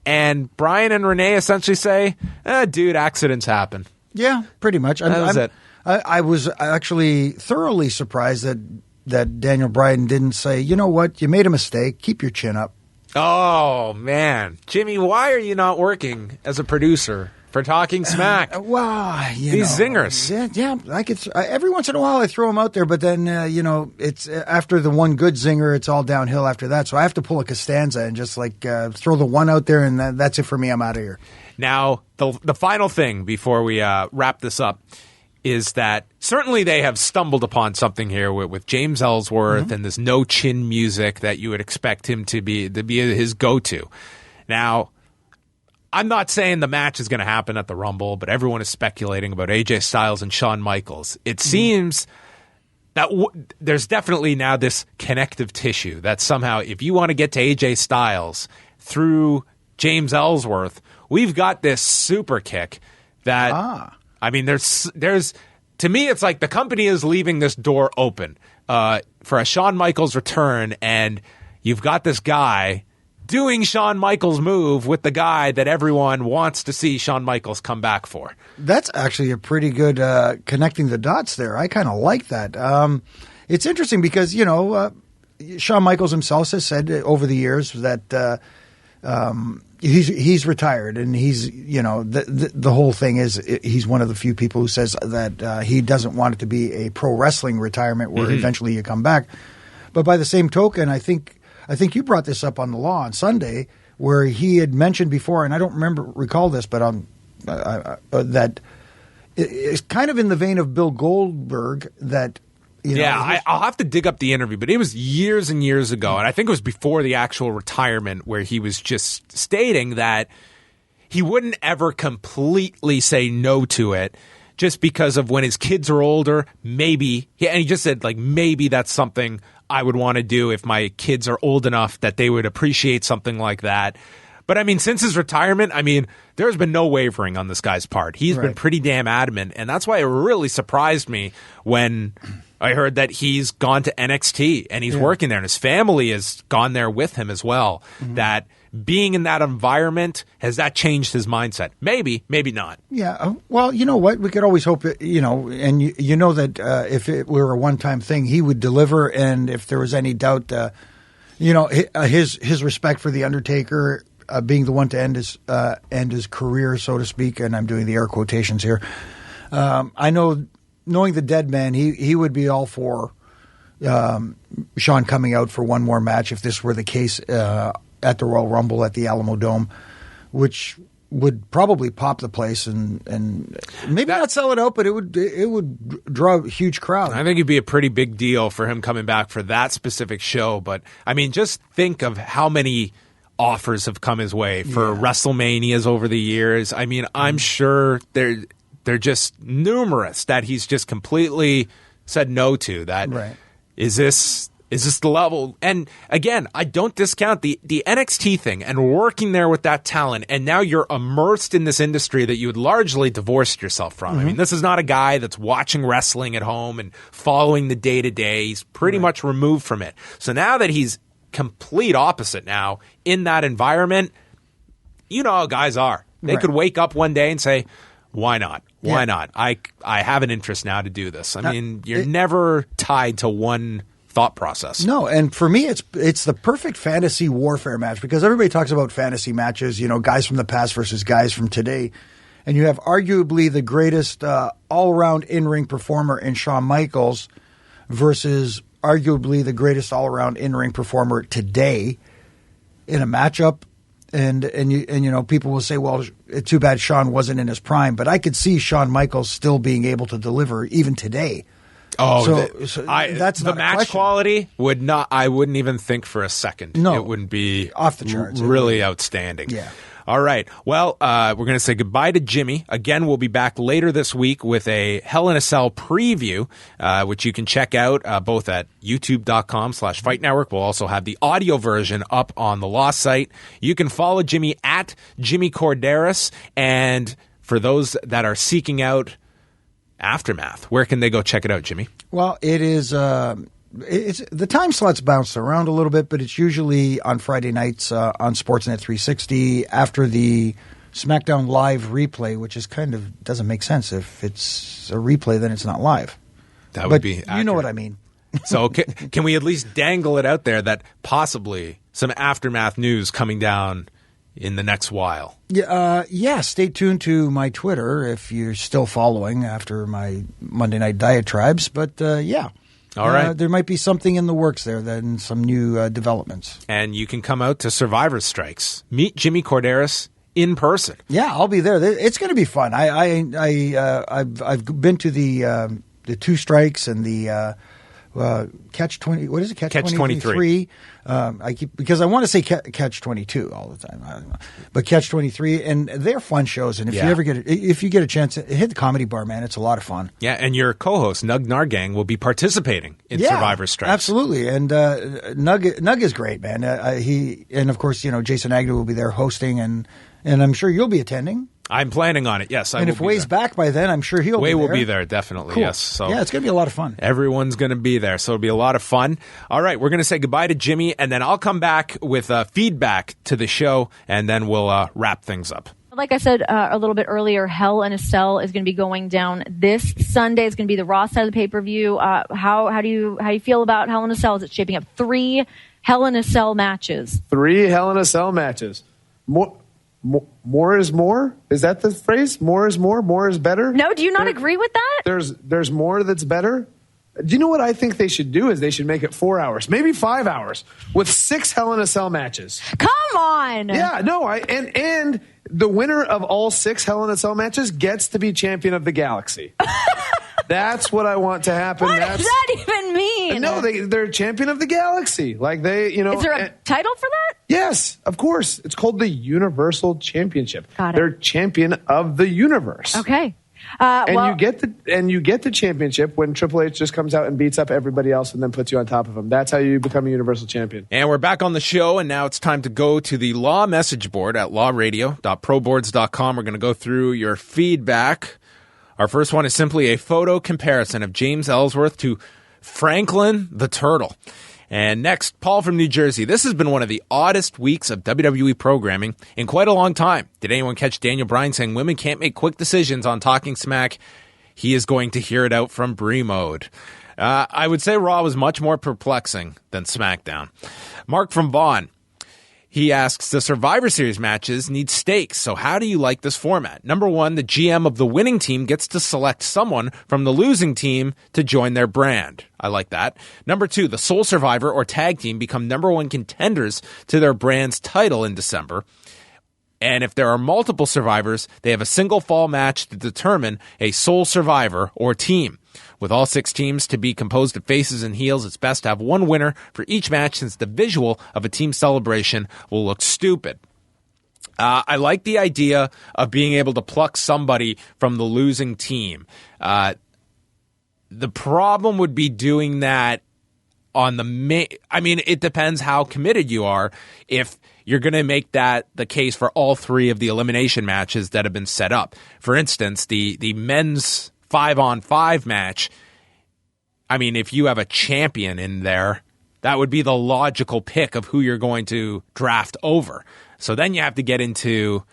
And Brian and Renee essentially say, dude, accidents happen. Yeah, pretty much. That was it. I was actually thoroughly surprised that Daniel Bryan didn't say, you know what, you made a mistake, keep your chin up. Oh, man. Jimmy, why are you not working as a producer for Talking Smack? These zingers. Yeah, I could. Every once in a while I throw them out there, but then, it's after the one good zinger, it's all downhill after that. So I have to pull a Costanza and just throw the one out there, and that's it for me. I'm out of here. Now, the final thing before we wrap this up is that certainly they have stumbled upon something here with James Ellsworth and this no chin music that you would expect him to be his go-to. Now, I'm not saying the match is going to happen at the Rumble, but everyone is speculating about AJ Styles and Shawn Michaels. It seems there's definitely now this connective tissue that somehow, if you want to get to AJ Styles through James Ellsworth, we've got this super kick that, I mean, there's, to me, it's like the company is leaving this door open for a Shawn Michaels return, and you've got this guy doing Shawn Michaels' move with the guy that everyone wants to see Shawn Michaels come back for. That's actually a pretty good connecting the dots there. I kind of like that. It's interesting because, Shawn Michaels himself has said over the years that he's retired, and he's, the whole thing is he's one of the few people who says that he doesn't want it to be a pro wrestling retirement where eventually you come back. But by the same token, I think you brought this up on the Law on Sunday, where he had mentioned before, and I don't recall this, but that it's kind of in the vein of Bill Goldberg that. I'll have to dig up the interview, but it was years and years ago, and I think it was before the actual retirement, where he was just stating that he wouldn't ever completely say no to it, just because of when his kids are older, maybe, and he just said, like, maybe that's something I would want to do if my kids are old enough that they would appreciate something like that. But, I mean, since his retirement, I mean, there's been no wavering on this guy's part. He's been pretty damn adamant, and that's why it really surprised me when I heard that he's gone to NXT and he's working there, and his family has gone there with him as well. That being in that environment, has that changed his mindset? Maybe, maybe not. Yeah. Well, you know what? We could always hope, and that if it were a one-time thing, he would deliver. And if there was any doubt, his respect for The Undertaker being the one to end his career, so to speak, and I'm doing the air quotations here. I know, knowing the dead man, he would be all for Shawn coming out for one more match if this were the case at the Royal Rumble at the Alamo Dome, which would probably pop the place and maybe not sell it out, but it would draw a huge crowd. I think it'd be a pretty big deal for him coming back for that specific show. But I mean, just think of how many offers have come his way for WrestleManias over the years. I mean, I'm sure they're just numerous that he's just completely said no to. That is this the level? And again, I don't discount the NXT thing and working there with that talent, and now you're immersed in this industry that you had largely divorced yourself from. I mean, this is not a guy that's watching wrestling at home and following the day-to-day. He's pretty much removed from it. So now that he's complete opposite now in that environment, you know how guys are. They could wake up one day and say, why not? Why not? I have an interest now to do this. I mean, you're never tied to one thought process. No, and for me, it's the perfect fantasy warfare match, because everybody talks about fantasy matches, guys from the past versus guys from today. And you have arguably the greatest all-around in-ring performer in Shawn Michaels versus arguably the greatest all-around in-ring performer today in a matchup. And people will say, well, it's too bad Shawn wasn't in his prime, but I could see Shawn Michaels still being able to deliver even today. Oh, that's the match question. Quality would not. I wouldn't even think for a second. No, it wouldn't be off the charts. Really outstanding. Yeah. All right. Well, we're going to say goodbye to Jimmy. Again, we'll be back later this week with a Hell in a Cell preview, which you can check out both at youtube.com/Fight Network. We'll also have the audio version up on the Law site. You can follow Jimmy at Jimmy Korderas. And for those that are seeking out Aftermath, where can they go check it out, Jimmy? Well, it is. It's the time slots bounce around a little bit, but it's usually on Friday nights on Sportsnet 360 after the SmackDown Live replay, which is kind of doesn't make sense. If it's a replay, then it's not live. That would be accurate. You know what I mean. So can we at least dangle it out there that possibly some Aftermath news coming down in the next while? Yeah. Stay tuned to my Twitter if you're still following after my Monday night diatribes. But yeah. All right. There might be something in the works there, then some new developments. And you can come out to Survivor Strikes. Meet Jimmy Korderas in person. Yeah, I'll be there. It's going to be fun. I've been to the two strikes and the Catch 20. What is it? Catch 23. Because I want to say Catch 22 all the time, but Catch 23, and they're fun shows. And if you get a chance, hit the Comedy Bar, man. It's a lot of fun. Yeah, and your co-host Nug Nargang will be participating in Survivor Strikes. Absolutely, and Nug is great, man. And of course, Jason Agnew will be there hosting, and I'm sure you'll be attending. I'm planning on it, yes. And if Way's back by then, I'm sure he'll be there. Way will be there, definitely, cool. yes. So yeah, it's going to be a lot of fun. Everyone's going to be there, so it'll be a lot of fun. All right, we're going to say goodbye to Jimmy, and then I'll come back with feedback to the show, and then we'll wrap things up. Like I said a little bit earlier, Hell in a Cell is going to be going down this Sunday. It's going to be the Raw side of the pay-per-view. How do you feel about Hell in a Cell? Is it shaping up 3 Hell in a Cell matches? 3 Hell in a Cell matches. More is more? Is that the phrase? More is more? More is better? No, do you not agree with that? There's more that's better? Do you know what I think they should do is they should make it 4 hours, maybe 5 hours, with 6 Hell in a Cell matches. Come on! Yeah, no, and the winner of all 6 Hell in a Cell matches gets to be champion of the galaxy. That's what I want to happen. What does that even mean? No, they're champion of the galaxy. Like Is there a title for that? Yes, of course. It's called the Universal Championship. Got it. They're champion of the universe. Okay. You get the championship when Triple H just comes out and beats up everybody else and then puts you on top of them. That's how you become a Universal Champion. And we're back on the show, and now it's time to go to the Law message board at lawradio.proboards.com. We're going to go through your feedback. Our first one is simply a photo comparison of James Ellsworth to Franklin the Turtle. And next, Paul from New Jersey. This has been one of the oddest weeks of WWE programming in quite a long time. Did anyone catch Daniel Bryan saying women can't make quick decisions on Talking Smack? He is going to hear it out from Brie Mode. I would say Raw was much more perplexing than SmackDown. Mark from Vaughn. He asks, the Survivor Series matches need stakes, so how do you like this format? Number 1, the GM of the winning team gets to select someone from the losing team to join their brand. I like that. Number 2, the sole survivor or tag team become number 1 contenders to their brand's title in December. And if there are multiple survivors, they have a single fall match to determine a sole survivor or team. With all 6 teams to be composed of faces and heels, it's best to have one winner for each match since the visual of a team celebration will look stupid. I like the idea of being able to pluck somebody from the losing team. The problem would be doing that on the it depends how committed you are. If you're going to make that the case for all 3 of the elimination matches that have been set up. For instance, the men's 5-on-5 match, if you have a champion in there, that would be the logical pick of who you're going to draft over. So then you have to get into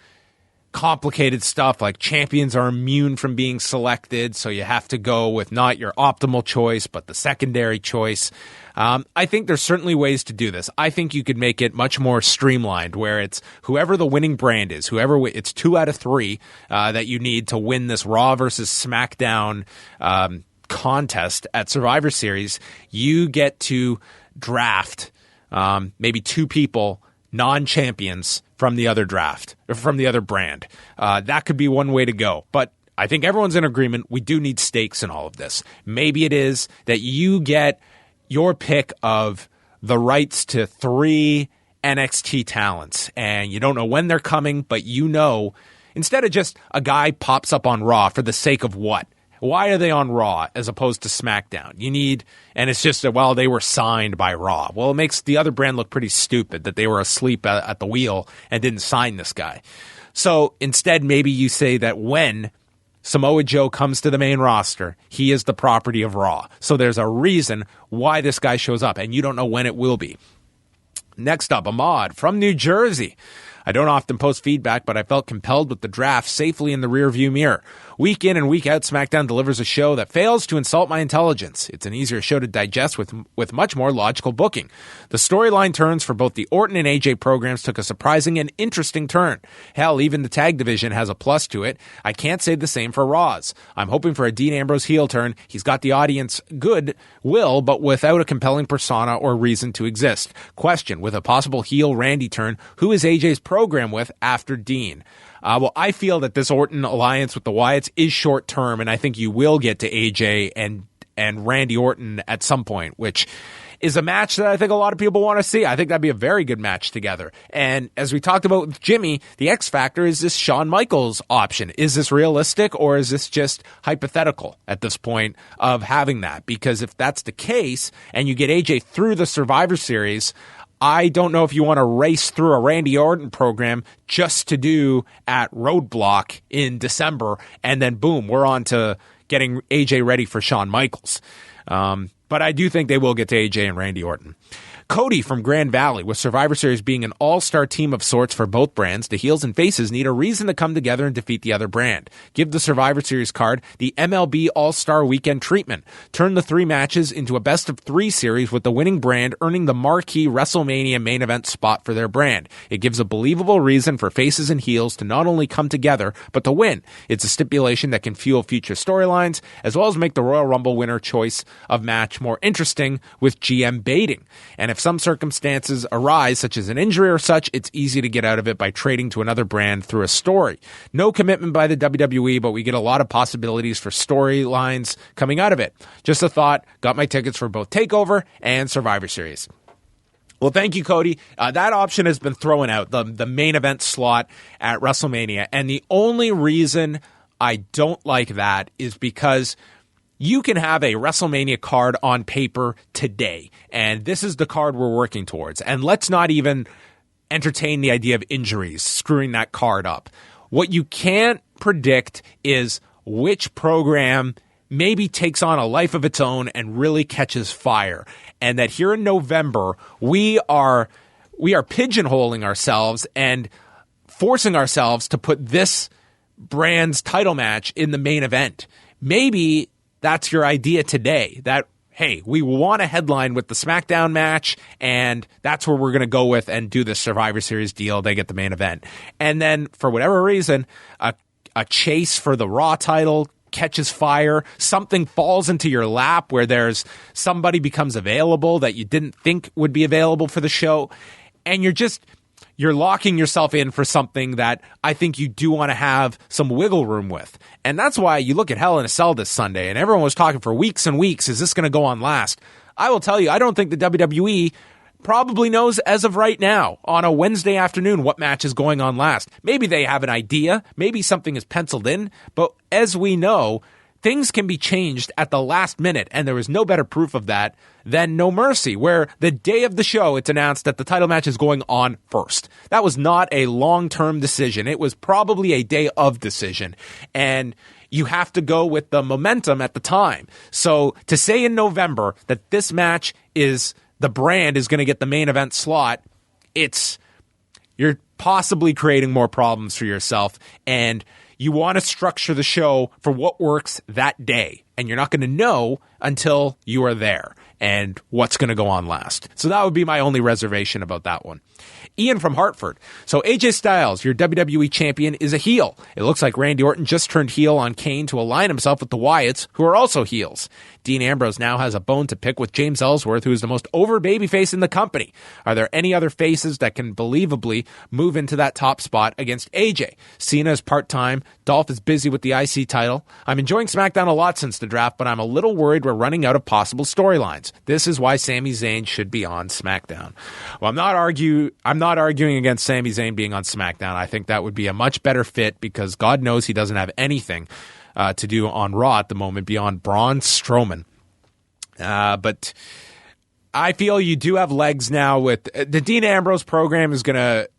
complicated stuff like champions are immune from being selected, so you have to go with not your optimal choice, but the secondary choice. I think there's certainly ways to do this. I think you could make it much more streamlined, where it's whoever the winning brand is, it's 2 out of 3 that you need to win this Raw versus SmackDown contest at Survivor Series. You get to draft maybe 2 people, non-champions, from the other draft, or from the other brand. That could be one way to go. But I think everyone's in agreement. We do need stakes in all of this. Maybe it is that you get your pick of the rights to 3 NXT talents, and you don't know when they're coming, but instead of just a guy pops up on Raw for the sake of what? Why are they on Raw as opposed to SmackDown? And it's just that, they were signed by Raw. Well, it makes the other brand look pretty stupid that they were asleep at the wheel and didn't sign this guy. So instead, maybe you say that when Samoa Joe comes to the main roster, he is the property of Raw. So there's a reason why this guy shows up, and you don't know when it will be. Next up, Ahmad from New Jersey. I don't often post feedback, but I felt compelled with the draft safely in the rearview mirror. Week in and week out, SmackDown delivers a show that fails to insult my intelligence. It's an easier show to digest with much more logical booking. The storyline turns for both the Orton and AJ programs took a surprising and interesting turn. Hell, even the tag division has a plus to it. I can't say the same for Raws. I'm hoping for a Dean Ambrose heel turn. He's got the audience good will, but without a compelling persona or reason to exist. Question, with a possible heel Randy turn, who is AJ's program with after Dean? I feel that this Orton alliance with the Wyatts is short term, and I think you will get to AJ and and Randy Orton at some point, which is a match that I think a lot of people want to see. I think that'd be a very good match together. And as we talked about with Jimmy, the X factor is this Shawn Michaels option. Is this realistic, or is this just hypothetical at this point of having that? Because if that's the case and you get AJ through the Survivor Series, I don't know if you want to race through a Randy Orton program just to do at Roadblock in December, and then boom, we're on to getting AJ ready for Shawn Michaels. But I do think they will get to AJ and Randy Orton. Cody from Grand Valley, with Survivor Series being an all-star team of sorts for both brands, the heels and faces need a reason to come together and defeat the other brand. Give the Survivor Series card the MLB All-Star Weekend treatment. Turn the 3 matches into a best-of-3 series with the winning brand earning the marquee WrestleMania main event spot for their brand. It gives a believable reason for faces and heels to not only come together, but to win. It's a stipulation that can fuel future storylines, as well as make the Royal Rumble winner choice of match more interesting with GM baiting. And if some circumstances arise, such as an injury or such, it's easy to get out of it by trading to another brand through a story. No commitment by the WWE, but we get a lot of possibilities for storylines coming out of it. Just a thought. Got my tickets for both TakeOver and Survivor Series. Well, thank you, Cody. That option has been thrown out, the main event slot at WrestleMania. And the only reason I don't like that is because you can have a WrestleMania card on paper today, and this is the card we're working towards. And let's not even entertain the idea of injuries screwing that card up. What you can't predict is which program maybe takes on a life of its own and really catches fire. And that here in November, we are pigeonholing ourselves and forcing ourselves to put this brand's title match in the main event. Maybe that's your idea today, that, hey, we want a headline with the SmackDown match, and that's where we're going to go with and do the Survivor Series deal. They get the main event. And then, for whatever reason, a chase for the Raw title catches fire. Something falls into your lap where there's somebody becomes available that you didn't think would be available for the show. And you're locking yourself in for something that I think you do want to have some wiggle room with. And that's why you look at Hell in a Cell this Sunday, and everyone was talking for weeks and weeks, is this going to go on last? I will tell you, I don't think the WWE probably knows as of right now on a Wednesday afternoon what match is going on last. Maybe they have an idea. Maybe something is penciled in. But as we know, things can be changed at the last minute, and there is no better proof of that than No Mercy, where the day of the show it's announced that the title match is going on first. That was not a long-term decision. It was probably a day of decision, and you have to go with the momentum at the time. So to say in November that this match is the brand is going to get the main event slot, you're possibly creating more problems for yourself, and you want to structure the show for what works that day, and you're not going to know until you are there and what's going to go on last. So that would be my only reservation about that one. Ian from Hartford. So AJ Styles, your WWE champion, is a heel. It looks like Randy Orton just turned heel on Kane to align himself with the Wyatts, who are also heels. Dean Ambrose now has a bone to pick with James Ellsworth, who is the most over babyface in the company. Are there any other faces that can believably move into that top spot against AJ? Cena is part-time. Dolph is busy with the IC title. I'm enjoying SmackDown a lot since the draft, but I'm a little worried we're running out of possible storylines. This is why Sami Zayn should be on SmackDown. Well, I'm not arguing against Sami Zayn being on SmackDown. I think that would be a much better fit because God knows he doesn't have anything to do on Raw at the moment beyond Braun Strowman. But I feel you do have legs now with the Dean Ambrose program is going to,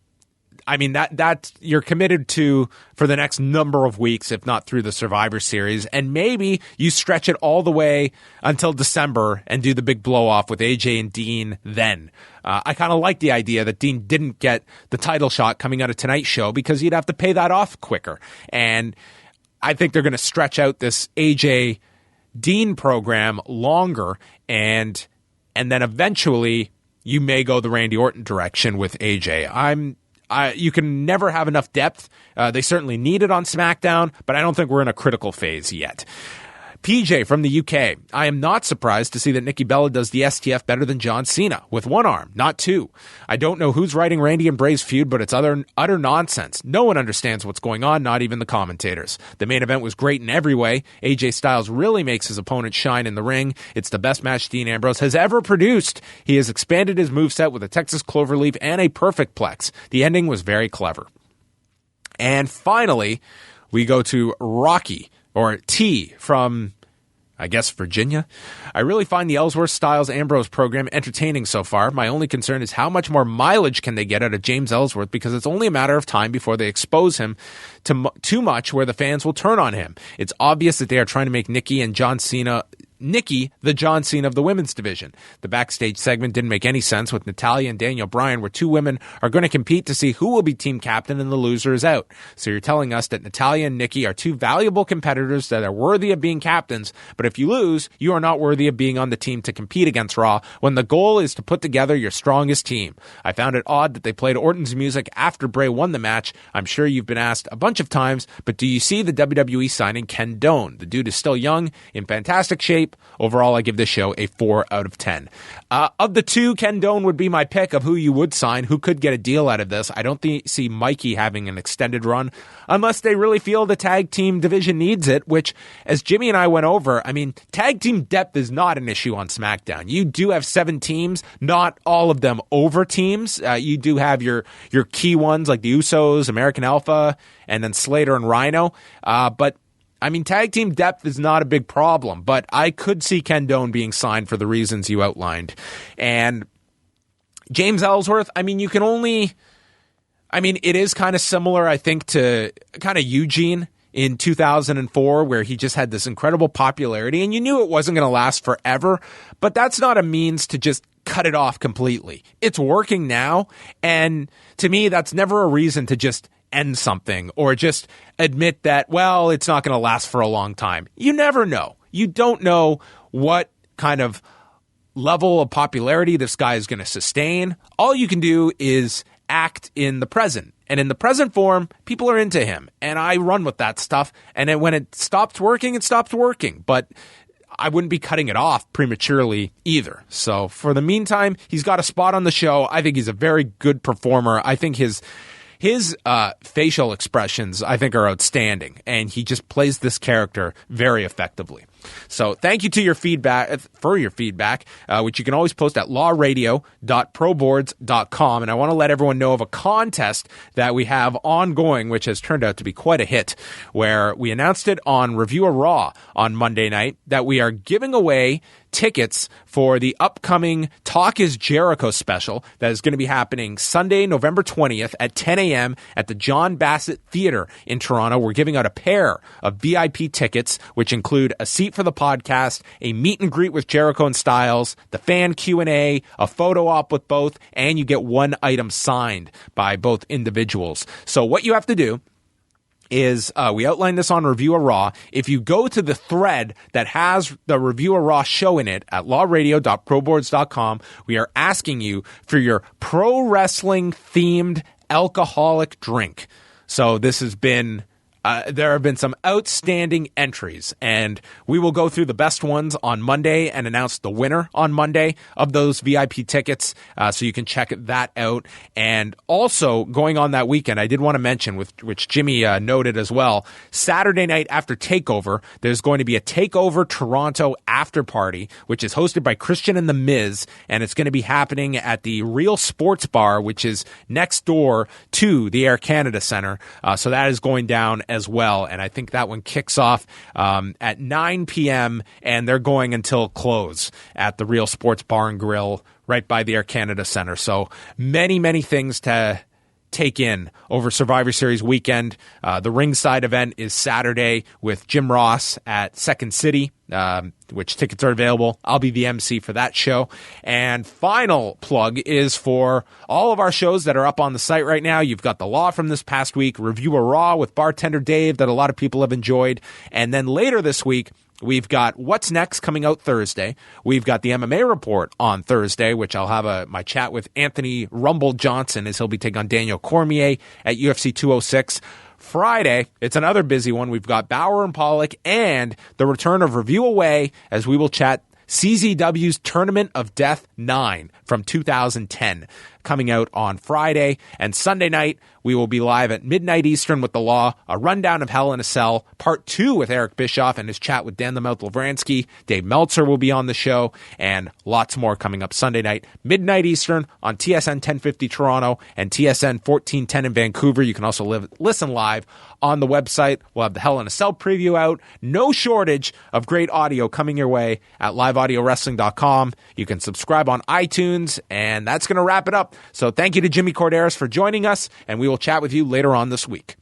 I mean, that you're committed to for the next number of weeks, if not through the Survivor Series. And maybe you stretch it all the way until December and do the big blow-off with AJ and Dean then. I kind of like the idea that Dean didn't get the title shot coming out of tonight's show because he'd have to pay that off quicker. And I think they're going to stretch out this AJ Dean program longer, and then eventually you may go the Randy Orton direction with AJ. You can never have enough depth. They certainly need it on SmackDown, but I don't think we're in a critical phase yet. PJ from the UK. I am not surprised to see that Nikki Bella does the STF better than John Cena, with one arm, not two. I don't know who's writing Randy and Bray's feud, but it's utter nonsense. No one understands what's going on, not even the commentators. The main event was great in every way. AJ Styles really makes his opponent shine in the ring. It's the best match Dean Ambrose has ever produced. He has expanded his moveset with a Texas Cloverleaf and a perfect plex. The ending was very clever. And finally, we go to Rocky, or T, from, I guess, Virginia. I really find the Ellsworth Styles Ambrose program entertaining so far. My only concern is how much more mileage can they get out of James Ellsworth, because it's only a matter of time before they expose him to too much where the fans will turn on him. It's obvious that they are trying to make Nikki the John Cena of the women's division. The backstage segment didn't make any sense with Natalya and Daniel Bryan, where two women are going to compete to see who will be team captain and the loser is out. So you're telling us that Natalya and Nikki are two valuable competitors that are worthy of being captains, but if you lose, you are not worthy of being on the team to compete against Raw when the goal is to put together your strongest team. I found it odd that they played Orton's music after Bray won the match. I'm sure you've been asked a bunch of times, but do you see the WWE signing Ken Doane? The dude is still young, in fantastic shape. Overall, I give this show a 4 out of 10. Of the two, Ken Doane would be my pick of who you would sign, who could get a deal out of this. I don't see Mikey having an extended run unless they really feel the tag team division needs it, which, as Jimmy and I went over, I mean, tag team depth is not an issue on SmackDown. You do have 7 teams, not all of them over teams. You do have your key ones like the Usos, American Alpha, and then Slater and Rhino. But I mean, tag team depth is not a big problem, but I could see Ken Doane being signed for the reasons you outlined. And James Ellsworth, I mean, it is kind of similar, I think, to kind of Eugene in 2004, where he just had this incredible popularity, and you knew it wasn't going to last forever, but that's not a means to just cut it off completely. It's working now, and to me, that's never a reason to just end something or just admit that, well, it's not going to last for a long time. You never know. You don't know what kind of level of popularity this guy is going to sustain. All you can do is act in the present. And in the present form, people are into him. And I run with that stuff. And then when it stops working, it stops working. But I wouldn't be cutting it off prematurely either. So for the meantime, he's got a spot on the show. I think he's a very good performer. I think his facial expressions, I think, are outstanding, and he just plays this character very effectively. So thank you for your feedback, which you can always post at lawradio.proboards.com. And I want to let everyone know of a contest that we have ongoing, which has turned out to be quite a hit, where we announced it on Review-A-Raw on Monday night that we are giving away tickets for the upcoming Talk is Jericho special that is going to be happening Sunday, November 20th at 10 a.m. at the John Bassett Theater in Toronto. We're giving out a pair of VIP tickets, which include a seat for the podcast, a meet and greet with Jericho and Styles, the fan Q&A, a photo op with both, and you get one item signed by both individuals. So what you have to do is, we outlined this on Review-A-Raw. If you go to the thread that has the Review-A-Raw show in it at lawradio.proboards.com, we are asking you for your pro wrestling themed alcoholic drink. So this has been, there have been some outstanding entries, and we will go through the best ones on Monday and announce the winner on Monday of those VIP tickets, so you can check that out. And also, going on that weekend, I did want to mention, which Jimmy noted as well, Saturday night after TakeOver, there's going to be a TakeOver Toronto after party, which is hosted by Christian and the Miz, and it's going to be happening at the Real Sports Bar, which is next door to the Air Canada Centre. So that is going down as well, and I think that one kicks off at 9 p.m. and they're going until close at the Real Sports Bar and Grill right by the Air Canada Centre. So many things to take in over Survivor Series weekend. The ringside event is Saturday with Jim Ross at Second City, which tickets are available. I'll be the MC for that show. And final plug is for all of our shows that are up on the site right now. You've got The Law from this past week, Review-A-Raw with Bartender Dave that a lot of people have enjoyed. And then later this week, we've got What's Next coming out Thursday. We've got the MMA Report on Thursday, which I'll have my chat with Anthony Rumble Johnson as he'll be taking on Daniel Cormier at UFC 206. Friday, it's another busy one. We've got Bauer and Pollock and the return of Review-A-Wai as we will chat CZW's Tournament of Death 9 from 2010 coming out on Friday. And Sunday night, we will be live at midnight Eastern with The Law, a rundown of Hell in a Cell, part 2 with Eric Bischoff and his chat with Dan the Mouth Lovransky. Dave Meltzer will be on the show, and lots more coming up Sunday night, midnight Eastern on TSN 1050 Toronto and TSN 1410 in Vancouver. You can also listen live on the website. We'll have the Hell in a Cell preview out. No shortage of great audio coming your way at liveaudiowrestling.com. You can subscribe on iTunes, and that's going to wrap it up. So thank you to Jimmy Korderas for joining us, and we will chat with you later on this week.